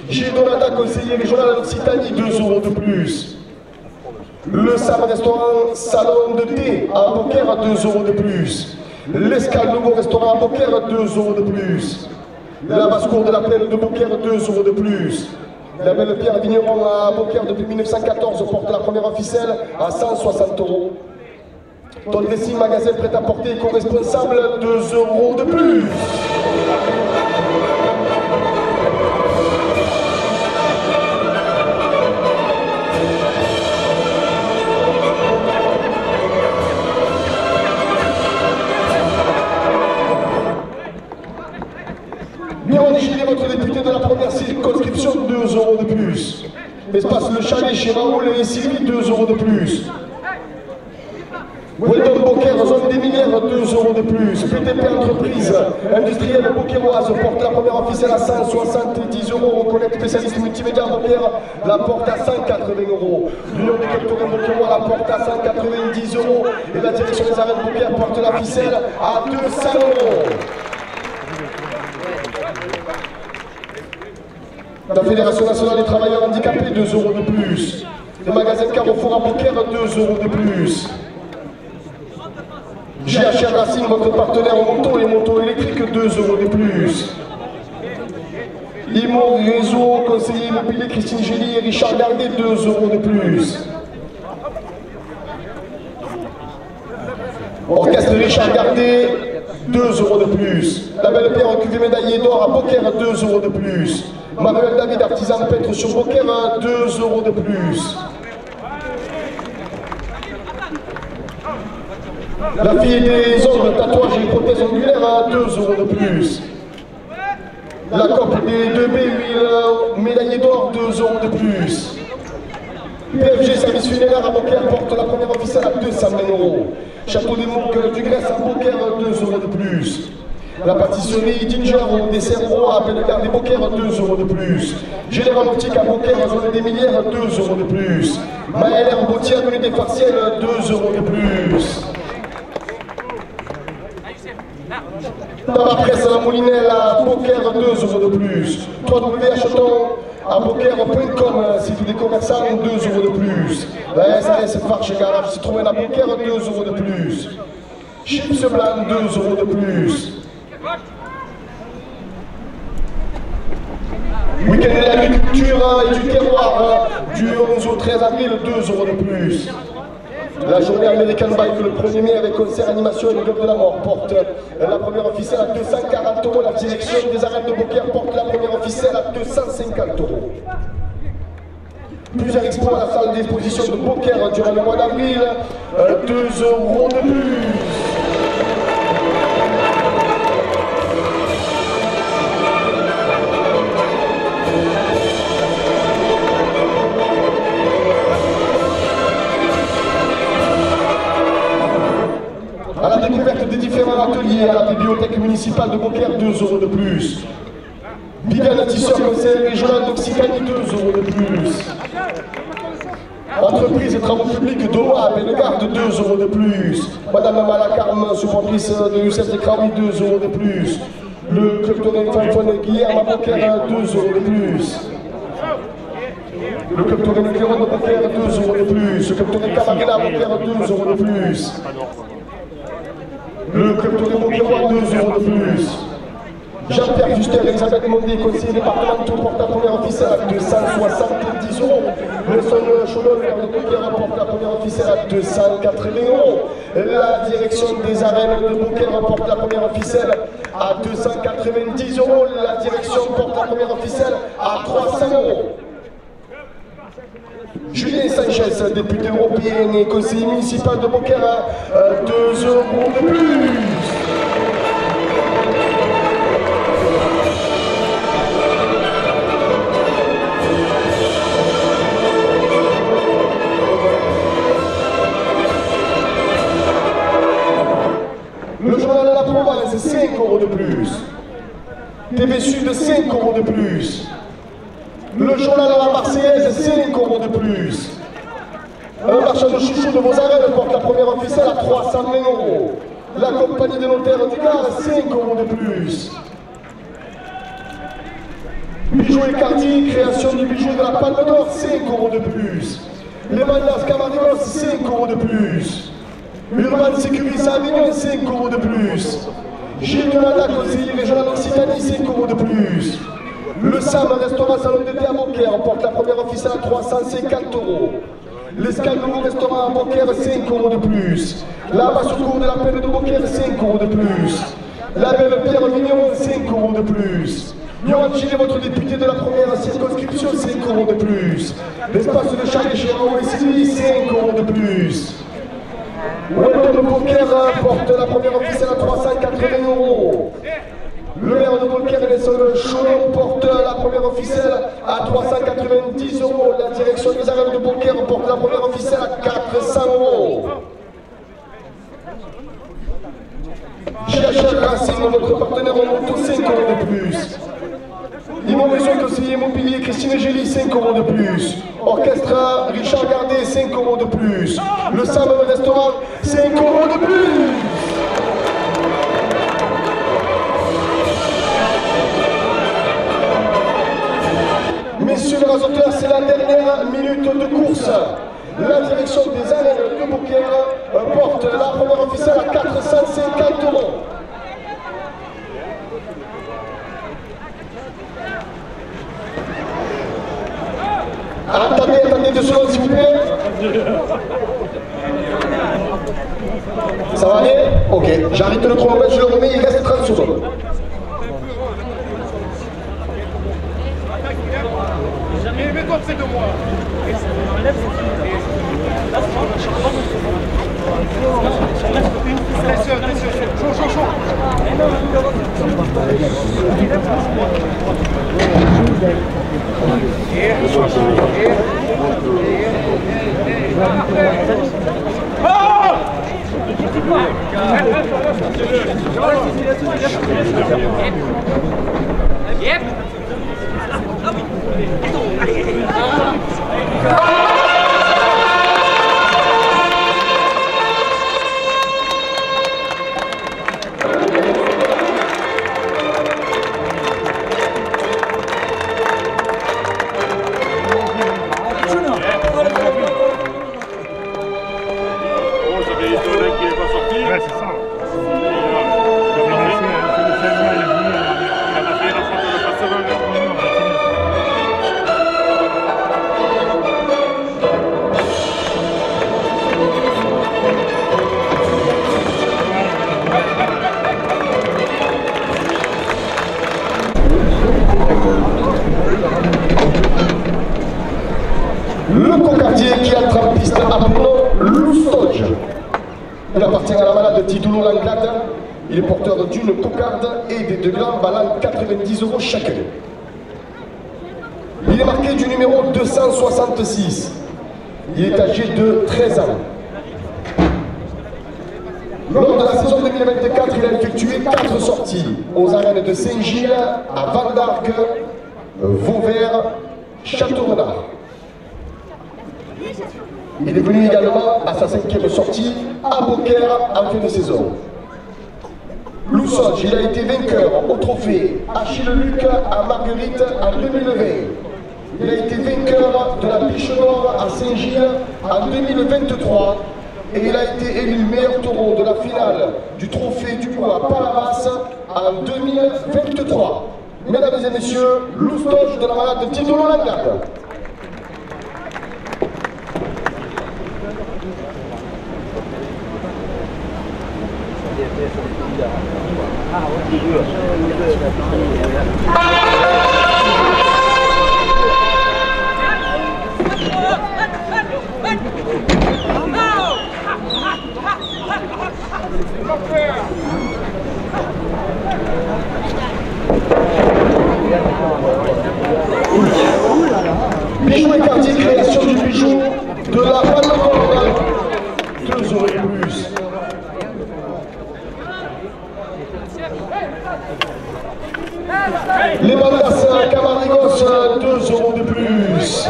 Gilles Donata, conseiller régional d'Occitanie, 2 € de plus. Le Sam Restaurant Salon de thé à Beaucaire, 2 € de plus. L'Escale Nouveau Restaurant à Beaucaire, 2 € de plus. La basse-cour de la plaine de Beaucaire, 2 € de plus. La Belle Pierre Vigneron à Beaucaire depuis 1914 porte la première officielle à 160 €. Ton dressing magasin prêt-à-porter co-responsable, 2 € de plus. Votre député de la première circonscription, 2 € de plus. Espace Le Chalet chez Raoul et Sylvie, 2 € de plus. Weldon Beaucaire, zone des minières, 2 € de plus. PTP Entreprise industrielle beaucairoise porte la première officielle à 170 €. Reconnect spécialiste multimédia Beaucaire la porte à 180 €. L'Union des capitaux Beaucairois la porte à 190 €. Et la direction des arènes Beaucaire porte la ficelle à 200 €. La Fédération nationale des travailleurs handicapés, 2 € de plus. Les magasins Carrefour à Beaucaire, 2 € de plus. GHR Racing, votre partenaire en moto et moto électrique, 2 € de plus. Imo Réseau, conseiller immobilier Christine Gély et Richard Gardet, 2 € de plus. Orchestre Richard Gardet, 2 € de plus. La Belle Pierre cuvée médaillée d'or à Beaucaire, 2 € de plus. Manuel David, artisan peintre sur Beaucaire, 2 € de plus. La fille des ongles, tatouages et prothèses ongulaires, 2 € de plus. La COP des 2B, huile médaillée d'or, 2 € de plus. PFG Service funéraire à Beaucaire porte la première officielle à 220 €. Château des Mouques du Grèce à Beaucaire, 2 € de plus. La pâtisserie Ginger au dessert roi à Bellegarde des Beaucaire, 2 € de plus. Général Optique à Beaucaire, zone des Millières, 2 € de plus. Maël Herbautier à l'unité partielle, 2 € de plus. Dans la presse à la Moulinelle à Beaucaire, 2 € de plus. 3W Acheton à Beaucaire.com, site des commerçants, 2 € de plus. La SAS Farche Garage Citroën à Beaucaire, 2 € de plus. Chips Blanc, 2 € de plus. Week-end de l'agriculture et du terroir du 11 au 13 avril, 2 € de plus. La journée American Bike le 1er mai avec concert, animation et le Globe de la Mort porte la première officielle à 240 €. La direction des arènes de Beaucaire porte la première officielle à 250 €. Plusieurs expos à la salle d'exposition de Beaucaire durant le mois d'avril, 2 € de plus. leur atelier à la bibliothèque municipale de Beaucaire, 2 € de plus. Viviane Tisseur, conseiller régional d'Occitanie, 2 € de plus. Entreprise et travaux publics d'Oa, Bellegarde, 2 € de plus. Madame Malacarme, supportrice de Youssef Zekraoui, 2 € de plus. Le club Toré Fanfone Guillerme à Beaucaire, 2 € de plus. Le club Toré Nucléon de Beaucaire, 2 € de plus. Le club Toré Camarena à Beaucaire, 2 € de plus. Le club Toré Beaucaire, 2 € de plus. Jean-Pierre Fuster, Elisabeth Mondé, conseiller départemental, porte la première officielle à 270 €. Nelson Chaudon, maire de Beaucaire, porte la première officielle à 280 €. La direction des arènes de Beaucaire porte la première officielle à 290 €. La direction porte la première officielle à 300 €. Julien Sanchez, député européen et conseiller municipal de Beaucaire, 2 € de plus. Le journal de la province, 5 € de plus. TV Sud, 5 € de plus. Le journal de la Marseillaise, 5 € de plus. Un marchand de chouchou de vos arènes porte la première officielle à 320 €. La compagnie des notaires du Gard, 5 € de plus. Bijoux et Cartier, création du bijou de la Palme d'Or, 5 € de plus. Les Mandas Camarigos, 5 € de plus. Urban Sécurité Avignon, 5 € de plus. Gilles Donada, conseiller régional d'Occitanie, 5 € de plus. Le SAM, restaurant salon d'été à Beaucaire, porte la première officielle à 350 €. L'Escale Nouveau restaurant à Beaucaire, 5 € de plus. La basse-cour de la Plaine de Beaucaire, 5 € de plus. La belle Pierre Mignon, 5 € de plus. Yoann Gillet, votre député de la première circonscription, 5 € de plus. L'espace de Charles Chéreau et Sylvie, 5 € de plus. Wendel de Beaucaire porte la première officielle à 380 €. Le maire de Beaucaire, Nelson Chaudon, porte la première officielle à 390 €. La direction des arènes de Beaucaire porte la première officielle à 400 €. GHL Racing, notre partenaire en moto, 5 € de plus. Immobilier conseiller immobilier, Christine Gély, 5 € de plus. Orchestre Richard Gardet, 5 € de plus. Le SAM restaurant, 5 € de plus. Messieurs les rasoteurs, c'est la dernière minute de course. La direction des arènes de Beaucaire porte la première officielle à 450 €. Attendez 2 secondes s'il vous plaît. Ça va aller? Ok, j'arrête le chronomètre, je le remets, il reste 30 secondes. Mets-toi près de moi. Chaud, chaud. Yep. Ouais, c'est ça. Le cocardier qui attrape piste appelons Loustoge. Il appartient à la malade Tidoulo Langlade. Il est porteur d'une cocarde et des 2 glands valant 90 € chacun. Il est marqué du numéro 266. Il est âgé de 13 ans. Lors de la saison 2024, il a effectué 4 sorties aux arènes de Saint-Gilles, à Val d'Arc, Vauvert, Château-Renard. Il est venu également à sa 5e sortie à Beaucaire en fin de saison. Loussoge, il a été vainqueur au trophée Achille Luc à Marguerite en 2020. Il a été vainqueur de la Biche Nord à Saint-Gilles en 2023 et il a été élu meilleur taureau de la finale du trophée du Bois Palavas en 2023. Mesdames et messieurs, Loussoge de la malade Tidolo Langade. Bijou et quartier, création du bijou de la Palme, 2 euros de plus. Les Mandas Camarigos, 2 euros de plus.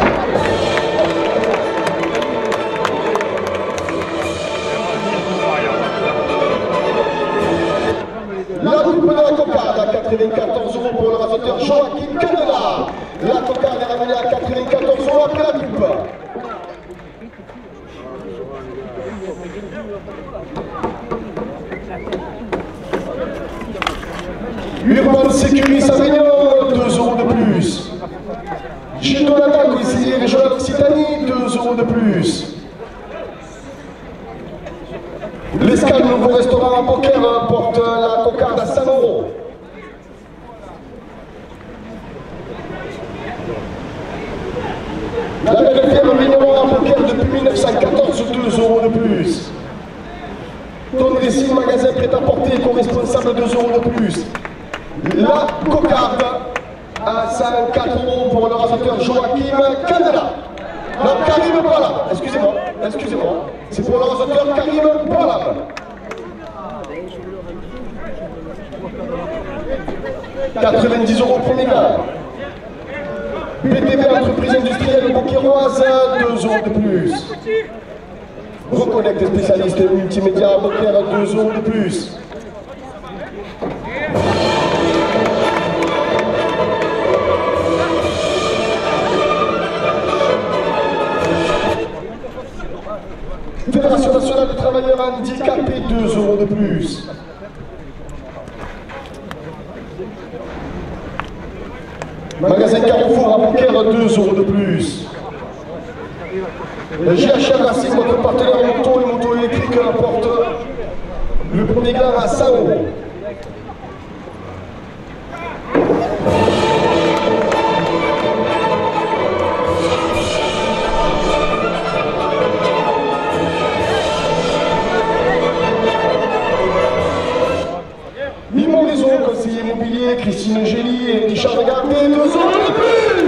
La coupe de la cocarde à 94 euros pour le rasoteur Joachim Candela. La cocarde est ramenée à 94 euros après la coupe. Urban Sécuris Avignon, 2 euros de plus. Gilles Donata, conseiller régional Occitanie, 2 euros de plus. L'Escale, nouveau restaurant à Beaucaire, porte la cocarde à 100 euros. La belle pierre vigneron à Beaucaire depuis 1914, 2 euros de plus. Ton récit, magasin prêt-à-porter, co-responsable, 2 euros de plus. La cocarde à 104 euros pour le rasoteur Joachim Candela. Non, Karim Bolam, excusez-moi, c'est pour le rasoteur Karim Bolam. « 90 euros premier gars. BTV, entreprise industrielle beaucairoise, 2 euros de plus. Reconnect, spécialiste multimédia à Beaucaire, 2 euros de plus. Fédération nationale des travailleurs handicapés, 2 euros de plus. Magasin Carrefour à Beaucaire, 2 euros de plus. Le GHR Racing, notre partenaire moto et moto électrique, apporte le premier gland à 100 euros. Conseiller immobilier, Christine Gély et Richard Gardé, 2 euros de plus.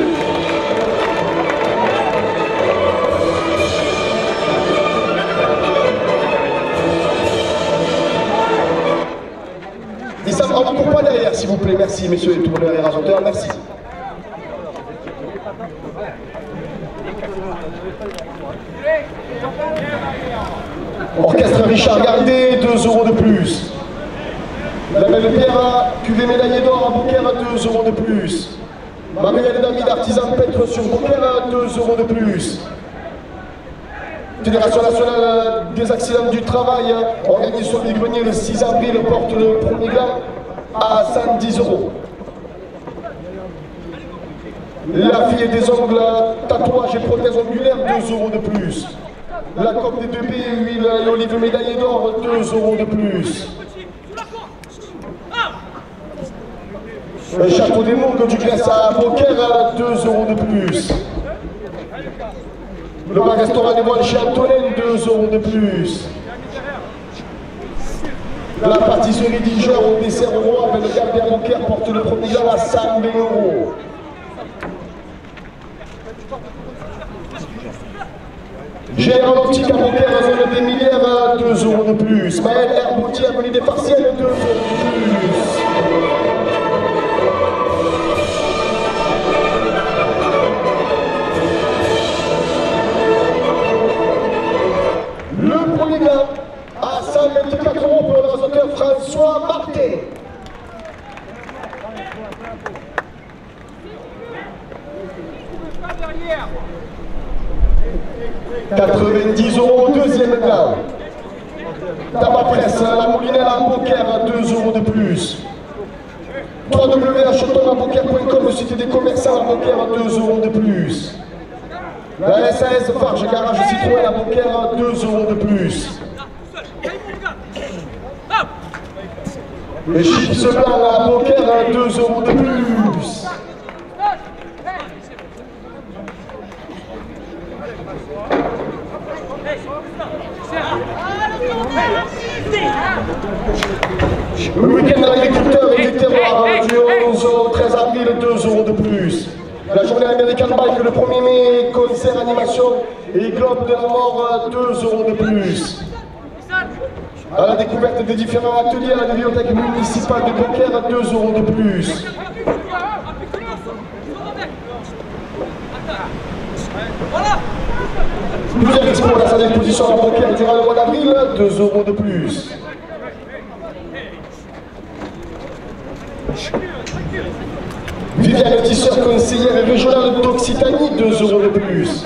Et ça ne rentre pas derrière, s'il vous plaît. Merci, messieurs les tourneurs et rasoteurs. Merci. Orchestre Richard Gardé, 2 euros de plus. La belle pierre, cuvée médaillée d'or à Beaucaire, 2 euros de plus. Marielle David, artisan peintre sur Beaucaire, 2 euros de plus. Fédération nationale des accidents du travail, organisée sur les greniers le 6 avril, porte le premier gland à 110 euros. La fille des ongles, tatouage et prothèse ongulaire, 2 euros de plus. La coque des 2B, huile et olive médaillée d'or, 2 euros de plus. Le château des Mourgues du Glace à Beaucaire, 2 euros de plus. Le bar-restaurant des Voiles chez Antonin, 2 euros de plus. La pâtisserie Dinger au dessert roi avec le Gardien Beaucaire porte le premier gland à 100 000 euros. Général Optique à Beaucaire, zone des Millières, 2 2 euros de plus. Maël Herbautier a mené des partiels, 2 euros de plus. Le premier gain à 124 euros pour le réseauteur François Martin. 90 euros, deuxième gain. Tabac Presse, la Moulinelle à Poker, 2 euros de plus. www.achetonsapoker.com, le site des commerçants à Poker, 2 euros de plus. La SAS Farge Garage Citroën à Poker, 2 euros de plus. Les chips blancs à Poker, 2 euros de plus. Le week-end de l'agriculteur et du terroir du 11 au 13 avril, 2 euros de plus. La journée American Bike le 1er mai, concert animation et globe de la mort, 2 euros de plus. À la découverte des différents ateliers à la bibliothèque municipale de Poker, 2 euros de plus. Plusieurs expos à la salle d'exposition à Poker durant le mois d'avril, 2 euros de plus. Viviane Tisseur, conseillère régionale d'Occitanie, 2 euros de plus.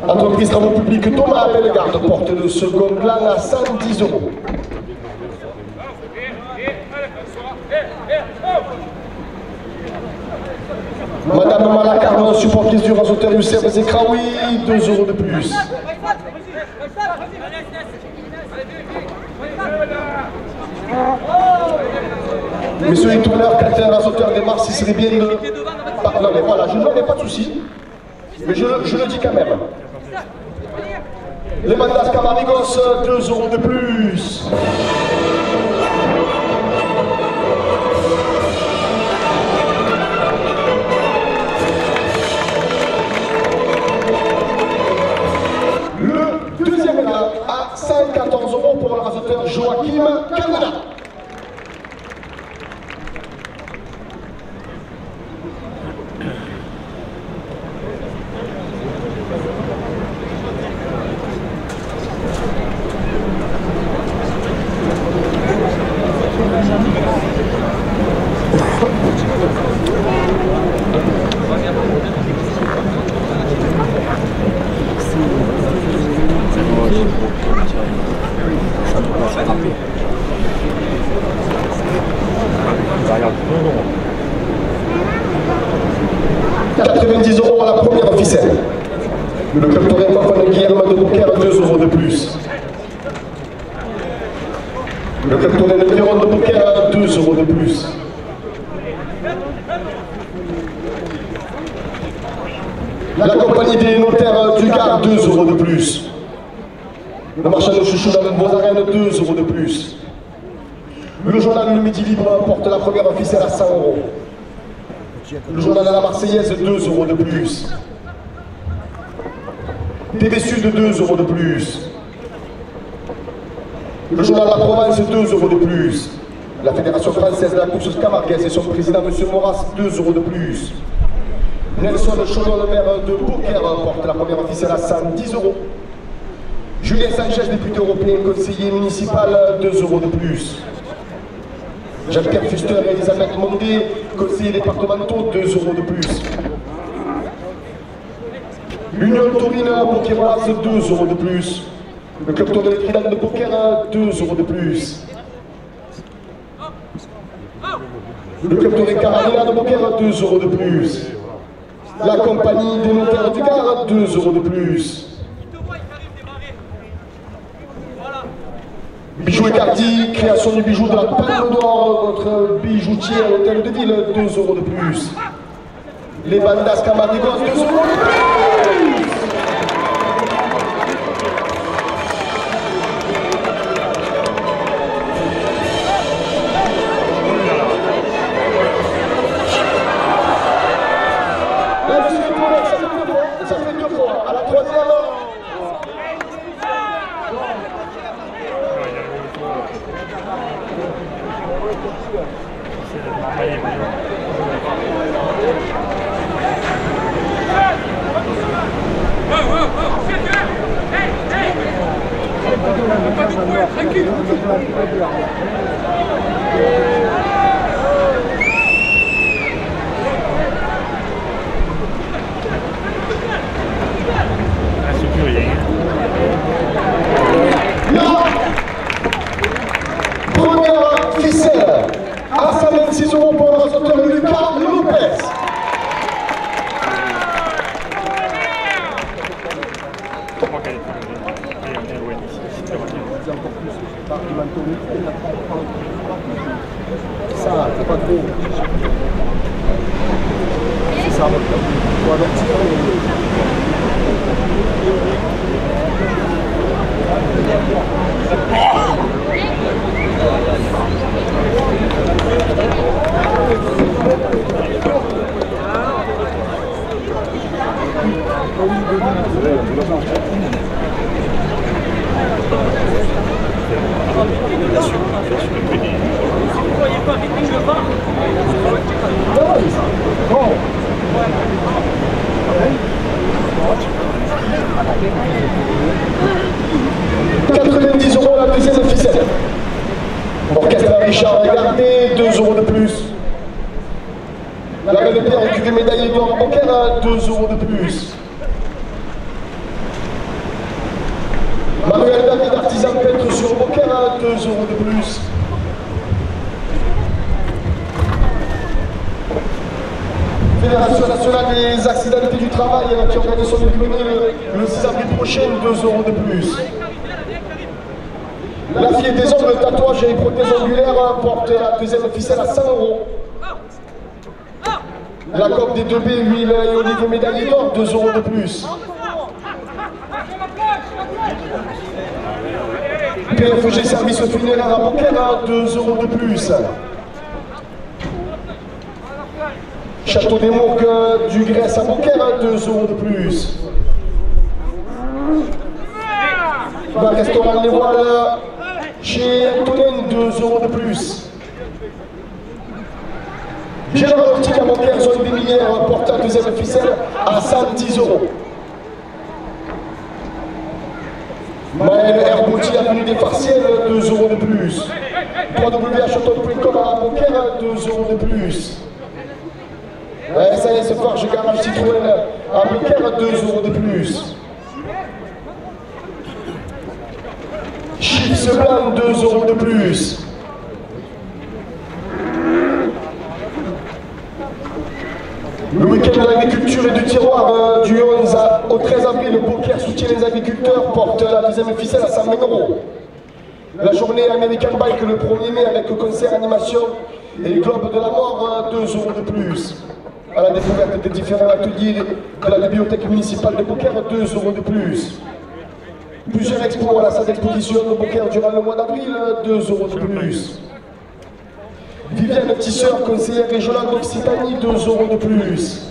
Entreprise travaux publics Thomas Bellegarde porte le second plan à 110 euros. Madame Malacarne, supportrice du réseauteur Youssef Zekraoui, 2 euros de plus. Monsieur les tourneurs, quelqu'un réseauteur des Mars, il serait bien de... Non mais voilà, je n'en ai pas de souci, mais je le dis quand même. Les Mandas Camarigos, 2 euros de plus. Le deuxième gain à 114 euros pour le réseauteur Joachim Canada. € à la première ficelle. Le club Torrent Fafana Guillermo de Poker, 2 euros de plus. Le club Torrent de Véron de Poker, 2 euros de plus. La compagnie des notaires du Gard, 2 euros de plus. Le marchand de chouchou dans le Beaux-Arènes, 2 euros de plus. Le journal Le Midi Libre porte la première ficelle à 100 euros. Le journal de la Marseillaise, 2 euros de plus. TV Sud, 2 euros de plus. Le journal La Provence, 2 euros de plus. La Fédération française de la course camarguaise et son président, M. Maurras, 2 euros de plus. Nelson Chaudon, le maire de Poker, porte la première ficelle à 110 euros. Julien Sanchez, député européen, conseiller municipal, 2 euros de plus. Jean-Pierre Fuster et Elisabeth Mondé, conseillers départementaux, 2 euros de plus. L'Union Taurine Pokeroise, 2 euros de plus. Le club Tour de l'Étridane de Poker, 2 euros de plus. Le club Tour Carolina de Poker, 2 euros de plus. La compagnie des notaires du Gard, 2 euros de plus. Bijoux et Cardi, création du bijou de la Palme d'Or, votre bijoutier à l'hôtel de ville, 2 euros de plus. Les Bandas Camarigos, 2 euros de plus. Ça fait deux fois. À la troisième, Première ficelle à 126 € pour le sauteur Lucas Lopez. Ça, c'est pas trop. C'est ça, pour avertir. Vous voyez pas, mais je pars. Bon. 90 € la deuxième ficelle. Orchestre Richard Gardé, 2 € de plus. La belle Pierre écurie médaillée d'or Boquer, 2 € de plus. Manuel David Artisan Peintre sur Boquer, 2 € de plus. Fédération nationale des accidents du travail qui organise son économie le 6 avril prochain, 2 € de plus. La fille des ongles, tatouage et prothèse ongulaire porte la deuxième ficelle à 100 €. La COP des 2B, huile et olive médaillée d'or, 2 € de plus. PFG service funéraire à Boquer, 2 € de plus. Château des Mourques du Grèce à Boquer, 2 € de plus. Restaurant Les Voiles chez Antonin, 2 € de plus. Général Optique à Boquer, zone des Minières, porte la deuxième ficelle à 110 €. Maël Herbouti, avenue des Farciennes, 2 € de plus. www.château.com à Boquer, 2 € de plus. SAS Farge Garage Citroën à Boquer, 2 € de plus. Chips Blanc, 2 € de plus. Le week-end de l'agriculture et du tiroir du 11 au 13 avril, Boquer soutient les agriculteurs, porte la deuxième ficelle à 120 €. La journée American Bike le 1er mai avec concert, animation et Globe de la Mort, 2 € de plus. À la découverte des différents ateliers de la bibliothèque municipale de Boquer, 2 € de plus. Plusieurs expos à la salle d'exposition de Boquer durant le mois d'avril, 2 € de plus. Viviane Tisseur, conseillère régionale d'Occitanie, 2 € de plus.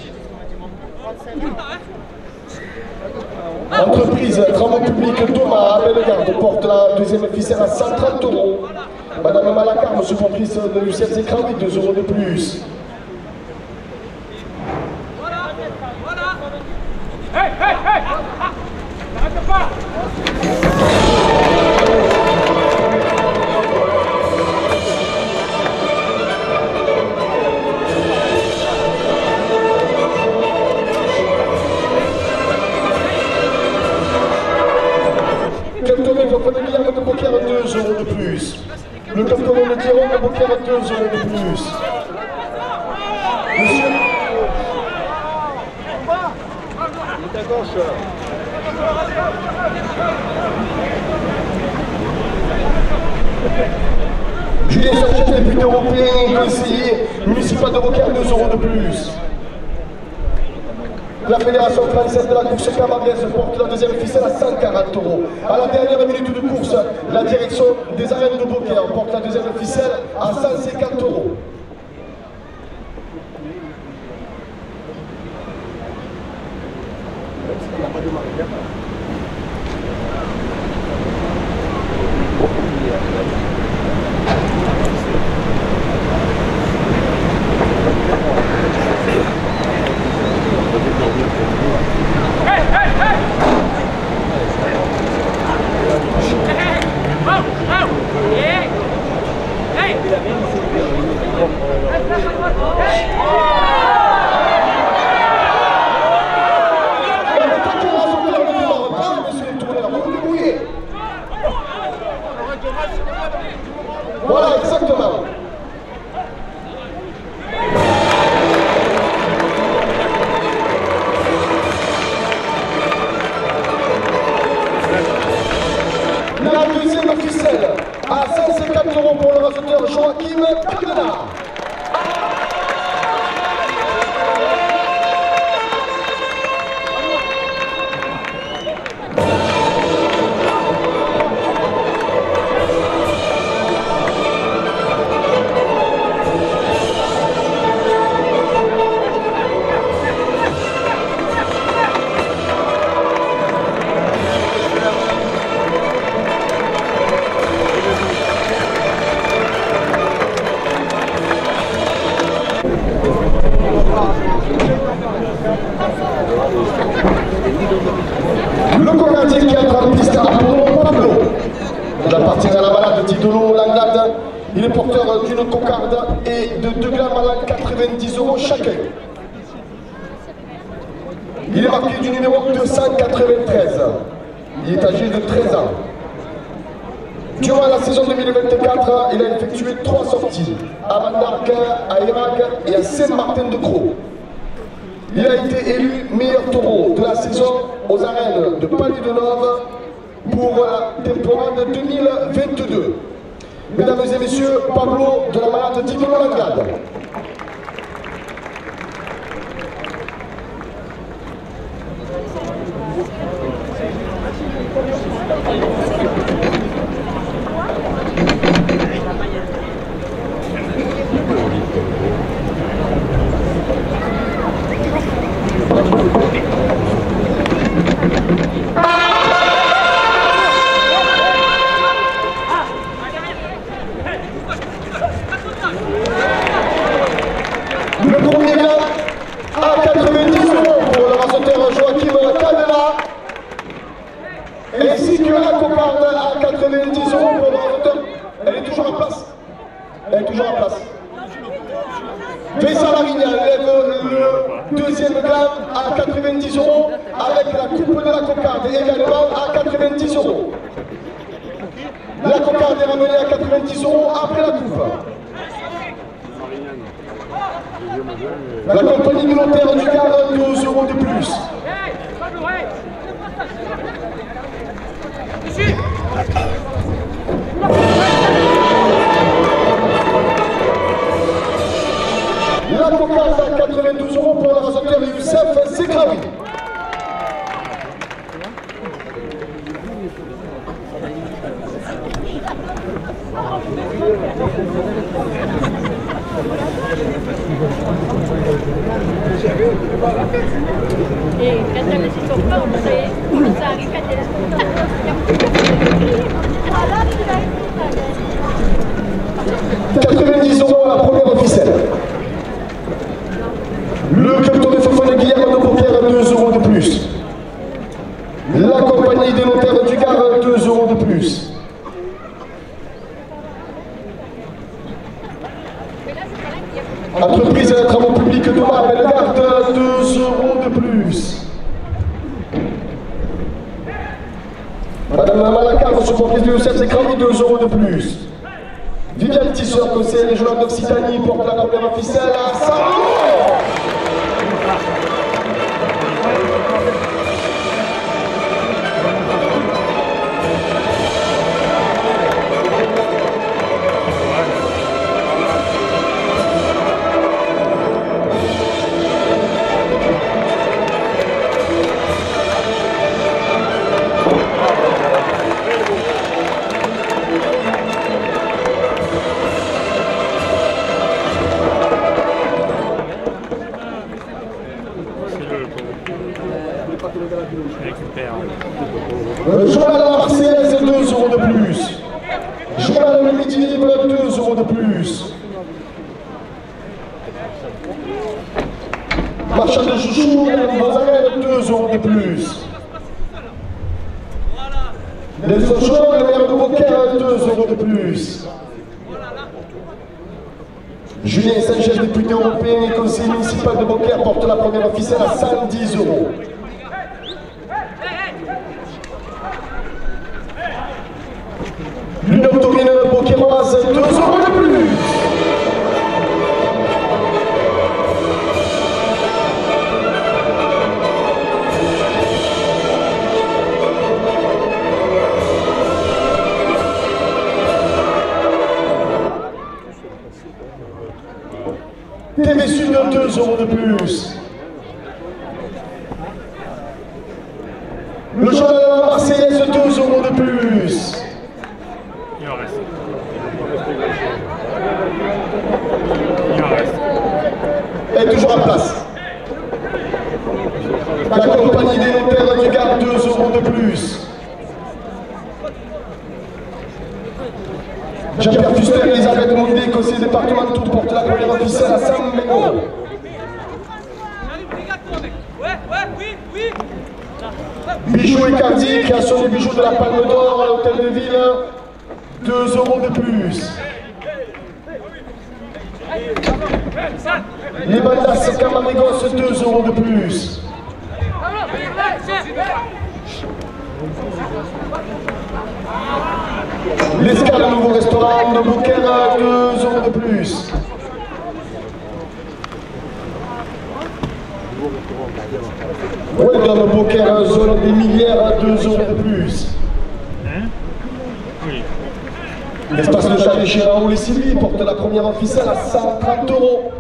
Entreprise Travaux Publics Thomas à Bellegarde porte la deuxième ficelle à 130 €. Madame Malacarme, supportrice de Lucien Zécraoui, 2 € de plus. Hey, hey, hey! N'arrête pas! Cantonné de milliards de Boquer, 2 € de plus. Le cantonné de Diron de Boquer, 2 € de plus. Monsieur... Julien Sanchez, député européen, conseiller municipal de Boquer, 2 € de plus. La Fédération française de la course camarguaise porte la deuxième ficelle à 140 €. À la dernière minute de course, la direction des arènes de Boquer porte la deuxième ficelle à 150 €. Il est porteur d'une cocarde et de 2 grammes à 90 € chacun. Il est marqué du numéro 293. Il est âgé de 13 ans. Durant la saison 2024, il a effectué 3 sorties à Van d'Arc, à Irak et à Saint-Martin-de-Croix. Il a été élu meilleur taureau de la saison aux arènes de Palais-de-Nove pour la temporade 2022. Mesdames et messieurs, Pablo de la Malade Dino Langade. Le premier gain à 90 € pour le rasoteur Joachim Canela, ainsi que la cocarde à 90 € pour le rasoteur. Elle est toujours en place. Elle est toujours en place. Faisal Arignal lève le deuxième gain à 90 € avec la coupe de la cocarde également à 90 €. La cocarde est ramenée à 90 € après la coupe. La compagnie de notaire du Gard, 2 € de plus. La cocarde à 92 € pour le rasoteur Youssef Sekraoui. Et quand elle est sur le plan, ça arrive quand elle est 90 € la première officielle. Le capitaine de Fofone Guillermo de Poker, 2 € de plus. La compagnie des notaires du Gard, 2 € de plus. Entreprise de travaux publics de Bellegarde, 2 € de plus. Madame Malacar, supportrice de Youssef Sekraoui, 2 € de plus. Viviane Tisseur, conseiller régional d'Occitanie, porte la première officielle à Sarro. Journal de la Marseillaise, 2 € de plus. Journal de Midi Libre, 2 € de plus. Marchand de chouchou, vos arènes, 2 € de plus. Les Sochaux, le maire de Beaucaire, 2 € de plus. Julien Sanchez, député européen et conseiller municipal de Beaucaire, porte la première officielle à 110 €. L'Union taurine beaucairoise, 2 € de plus. TV Sud, 2 € de plus. Le journal de la Marseillaise, 2 € de plus. Il en reste. Il en reste. Elle est toujours en place. La compagnie des notaires du Gard, 2 € de plus. Jean-Pierre Fuster, Elisabeth Mondé, conseiller départemental, porte la première officielle à Saint-Mémo. Bijoux et Cardi, création des bijoux de la Palme d'Or à l'hôtel de ville, 2 € de plus. Les Bandas Camarigos, 2 € de plus. L'Escale, nouveau restaurant de Beaucaire, 2 € de plus. Welcome Beaucaire, zone des Millières, 2 € de plus. L'espace Le Chalet chez Raoul et Sylvie porte la première officielle à 130 €.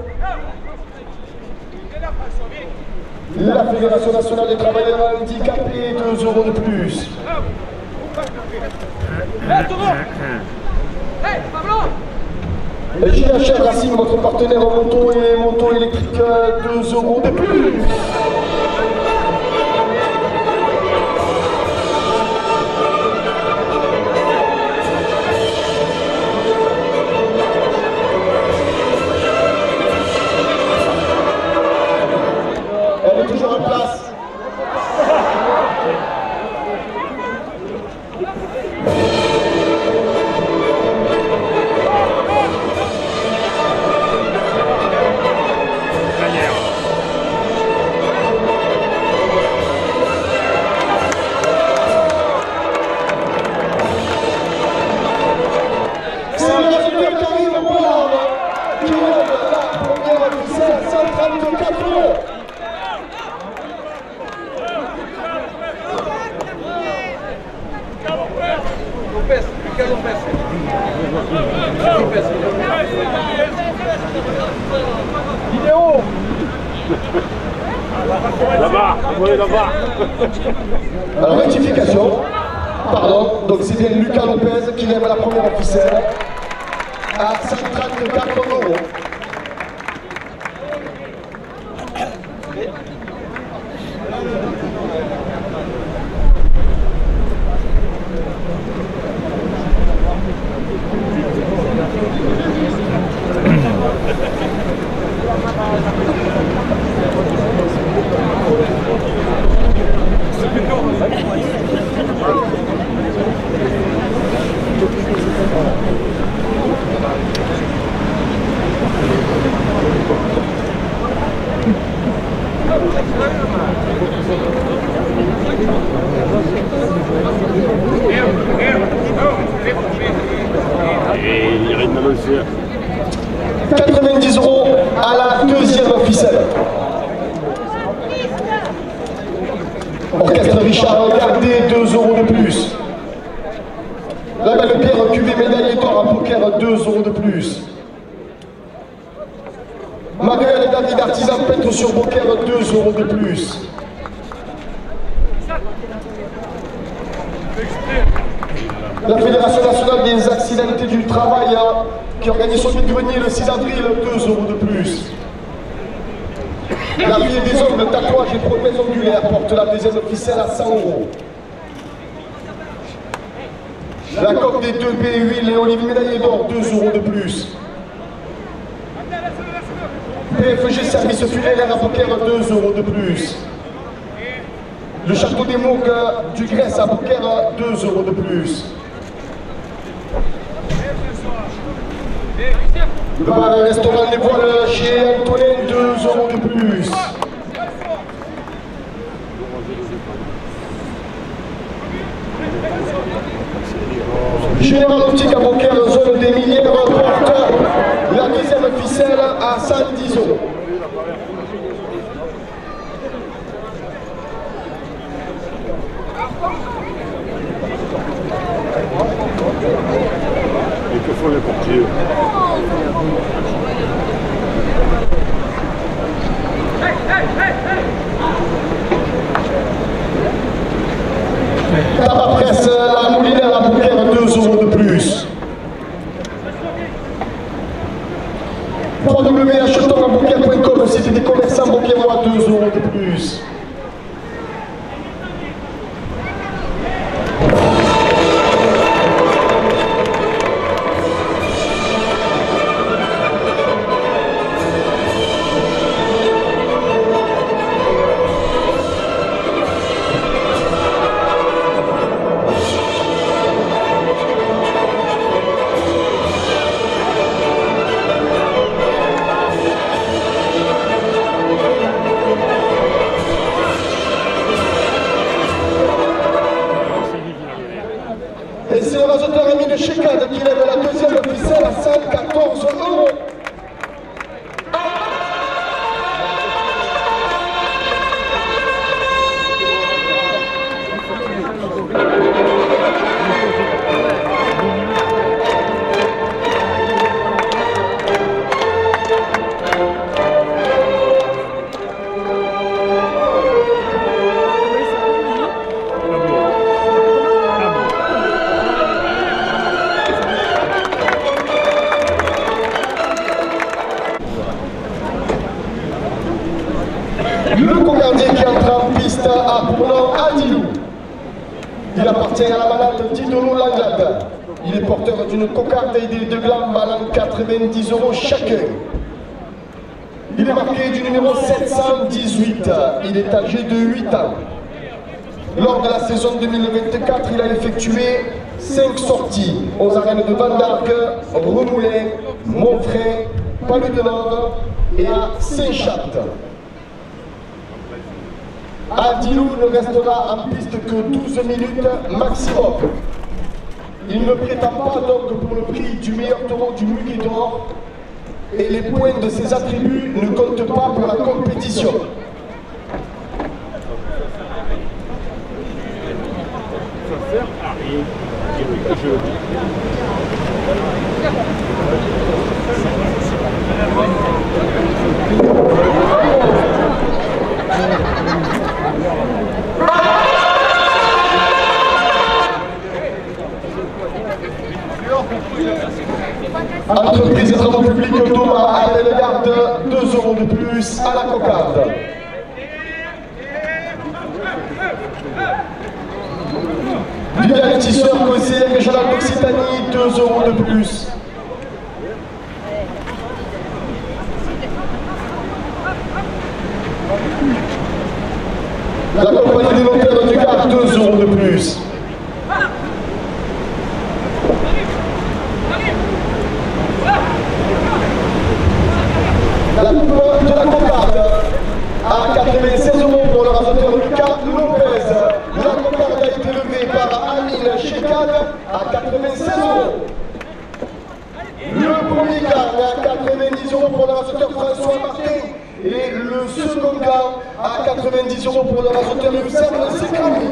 La Fédération nationale des travailleurs handicapés, 2 € de plus. Et JHR Racing, votre partenaire en moto et moto électrique, 2 € de plus. Elle est toujours en place. Là-bas, oui, là-bas. Alors rectification, pardon, donc c'est bien Lucas Lopez qui lève la première officielle à 134 €. Et il irait de m'annoncer. 90 € à la deuxième officielle. Orchestre Richard Gardé, 2 € de plus. La Belle Pierre Cuvée médaillé d'or à Beaucaire, 2 € de plus. Manuel et David Artisan peintre sur Beaucaire, 2 € de plus. La Fédération nationale des accidentés du travail qui organise son grenier le 6 avril, 2 € de plus. La vie des ongles, tatouages et prothèses ongulaires porte la deuxième officielle à 100 €. La coque des 2B huile et olive médaillée d'or, 2 € de plus. PFG service funéraire à Beaucaire, 2 € de plus. Le château des Mourgues du Grèce à Beaucaire, 2 € de plus. Le bar et restaurant Les Voiles chez Antonin, 2 € de plus. Général Optique à Beaucaire, zone des Millières, porte la deuxième ficelle à 110 €. Et que font les portiers? Tabac Presse, la Moulinère à Beaucaire, 2 € de plus. www.acheton à Beaucaire. de Chekad qui lève la deuxième ficelle à 114 €. Le cocardier qui entre en piste a pour nom Adilou. Il appartient à la malade Didolo Langlade. Il est porteur d'une cocarde et des deux glandes valant 90 € chacun. Il est marqué du numéro 718. Il est âgé de 8 ans. Lors de la saison 2024, il a effectué 5 sorties aux arènes de Van d'Arc, Remoulin, Montfray, Palu-de-Nord et à Saint-Chapt. Adilou ne restera en piste que 12 minutes maximum. Il ne prétend pas donc pour le prix du meilleur taureau du Muguet d'Or et les points de ses attributs ne comptent pas pour la compétition. Entreprise et travaux publics Thomas à Bellegarde, 2 € de plus à la cocarde. Du divertisseur conseiller régional d'Occitanie, 2 € de plus. La compagnie des notaires du Gard, 2 € de plus. La coupe de la cocarde à 96 € pour le rasoteur Lucas Lopez. La cocarde a été levée par Amine Chekad à 96 €. Le premier gagne à 90 € pour le rasoteur François Martin et le second gagne à 90 € pour le rasoteur Youssef Sekrami.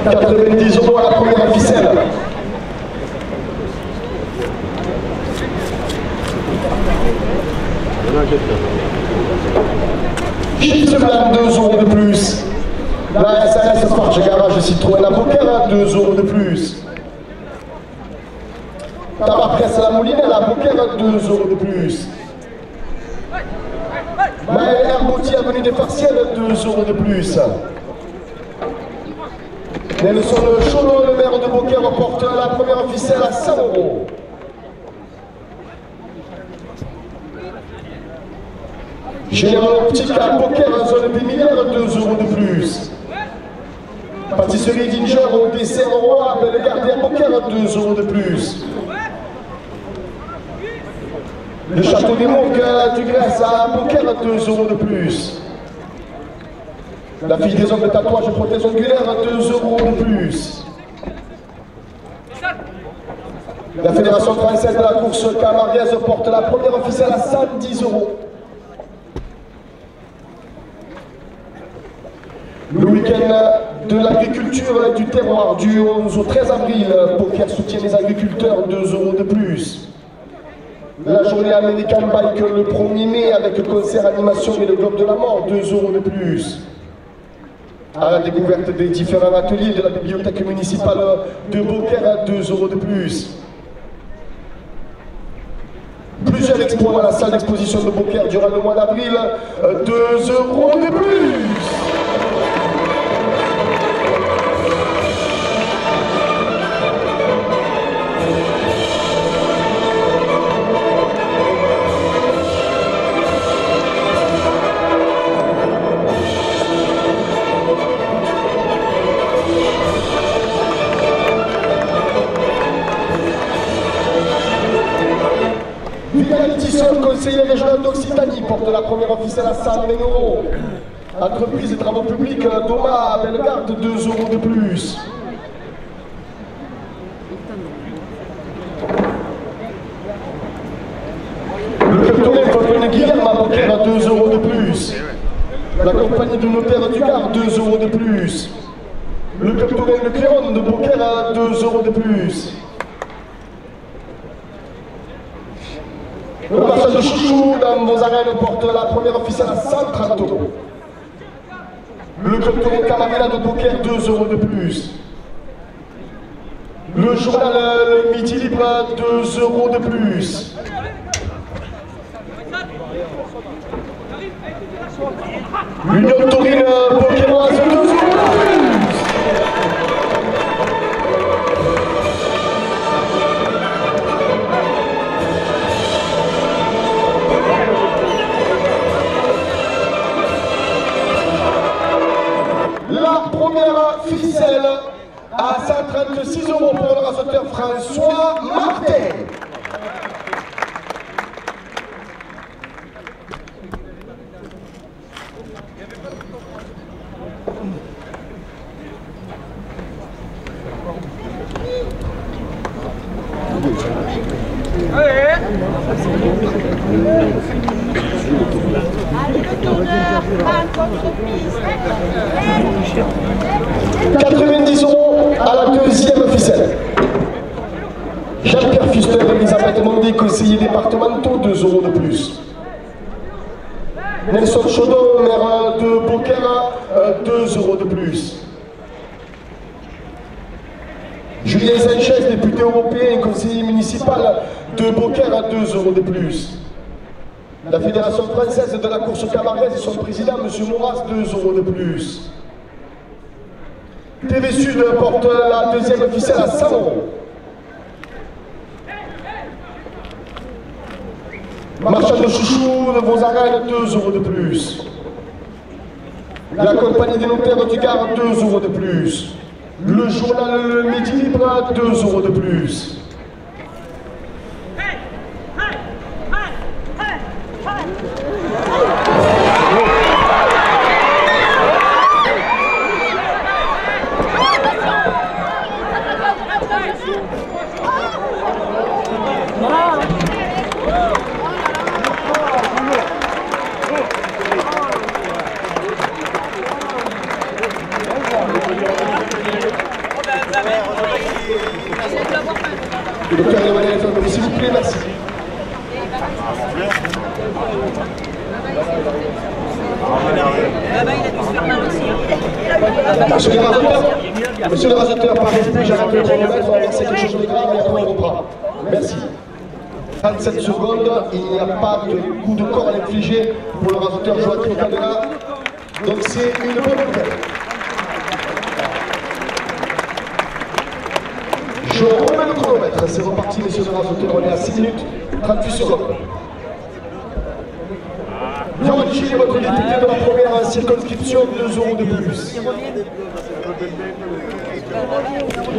« 90 € à la première ficelle. Chips blanc, 2 € de plus. La SAS Porsche Garage Citroën à Beaucaire, 2 € de plus. Tabac Presse La Mouline à Beaucaire, 2 € de plus. Maël Herboutier avenue des Partiels, 2 € de plus. Nelson Cholot, le maire de Beaucaire, porte la première ficelle à 100 €. Général Optique à Beaucaire, zone pémilière, 2 € de plus. Pâtisserie Dinger au dessert roi à Bellegarde à Beaucaire, 2 € de plus. Le château des Mourgues du Grèce à Beaucaire, 2 € de plus. La fille des hommes de tatouage et prothèse ongulaire, 2 € de plus. La Fédération française de la course camarguaise porte la première officielle à 110 €. Le week-end de l'agriculture et du terroir du 11 au 13 avril, Beaucaire soutient les agriculteurs, 2 € de plus. La journée American Bike le 1er mai avec concert, animation et le globe de la mort, 2 € de plus. À la découverte des différents ateliers de la bibliothèque municipale de Beaucaire, 2 € de plus. Plusieurs expos à la salle d'exposition de Beaucaire durant le mois d'avril, 2 € de plus. Viviane Tisson, conseiller régional d'Occitanie, porte la première officielle à 100 000 €. Entreprise et travaux publics, Thomas Bellegarde, 2 € de plus. Le Peptorin Fontaine Guillerme à Beaucaire à 2 € de plus. La compagnie de notaire du Gard, 2 € de plus. Le Peptorin de Cléron de Beaucaire à 2 € de plus. Le marchand de chouchou dans vos arènes porte la première officielle à 130 €. Le Peptorin Camarilla de Beaucaire, 2 € de plus. Le journal Le Midi Libre, 2 € de plus. L'Union Taurine Beaucairoise, 2 € de plus. La première ficelle à 136 € pour le raseteur François Martin. « 90 € à la deuxième ficelle. Jean-Pierre Fuster et Elisabeth Mondé, conseillers départementaux, 2 € de plus. Nelson Chaudon, maire de Beaucaire, 2 € de plus. Julien Sanchez, député européen, conseiller municipal de Beaucaire, 2 € de plus. La Fédération française de la course camargaise et son président, M. Maurras, 2 € de plus. TV Sud porte la deuxième ficelle à 100 €. Marchand de chouchou de vos arènes, 2 € de plus. La compagnie des notaires du Gard, 2 € de plus. Le journal Le Midi Libre, 2 € de plus. Docteur Emmanuel, s'il vous plaît, merci. Monsieur le raseteur, par respect, j'arrête le chronomètre, on va voir si quelque chose de grave et après on reprend. Merci. 37 secondes, il n'y a pas de coup de corps à infliger pour le raseteur Joachim Candela. Donc c'est une bonne nouvelle. Je remets le chronomètre, c'est reparti, messieurs le raseteur, on est à 6 minutes 38 secondes. Jean Gilles, votre député de la première circonscription, 2 € de plus.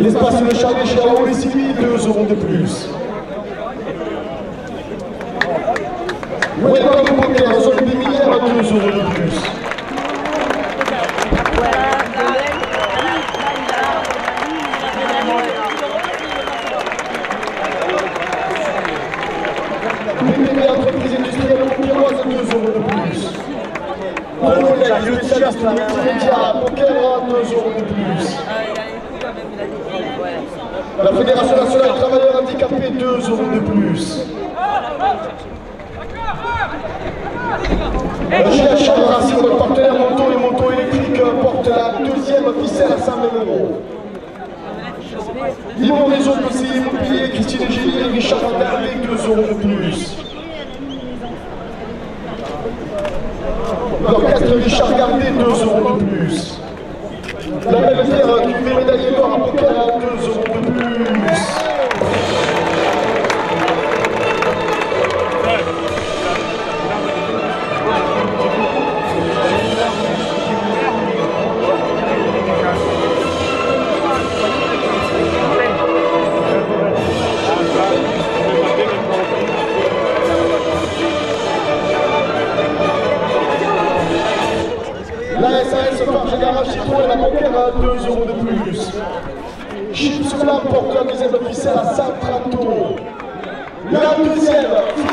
L'espace Le Chalet chez Raoul et Sylvie, 2 € de plus. Welcome Beaucaire, zone des Minières, 2 € de plus. PPB, entreprise industrielle beaucairoise, 2 € de plus. Le spécialiste multimédia Beaucaire, 2 € de plus. La Fédération nationale des travailleurs handicapés, 2 € de plus. Chez Acham Racing, notre partenaire moto et moto électrique porte la deuxième ficelle à 100 000 €. Limon Réseau, conseiller immobilier, Christine Gélier et Richard Dardet, 2 € de plus. L'orchestre Richard Gardet, 2 € de plus. La belle terre du médaillé d'or à Beaucaire, 2 € de plus. La deuxième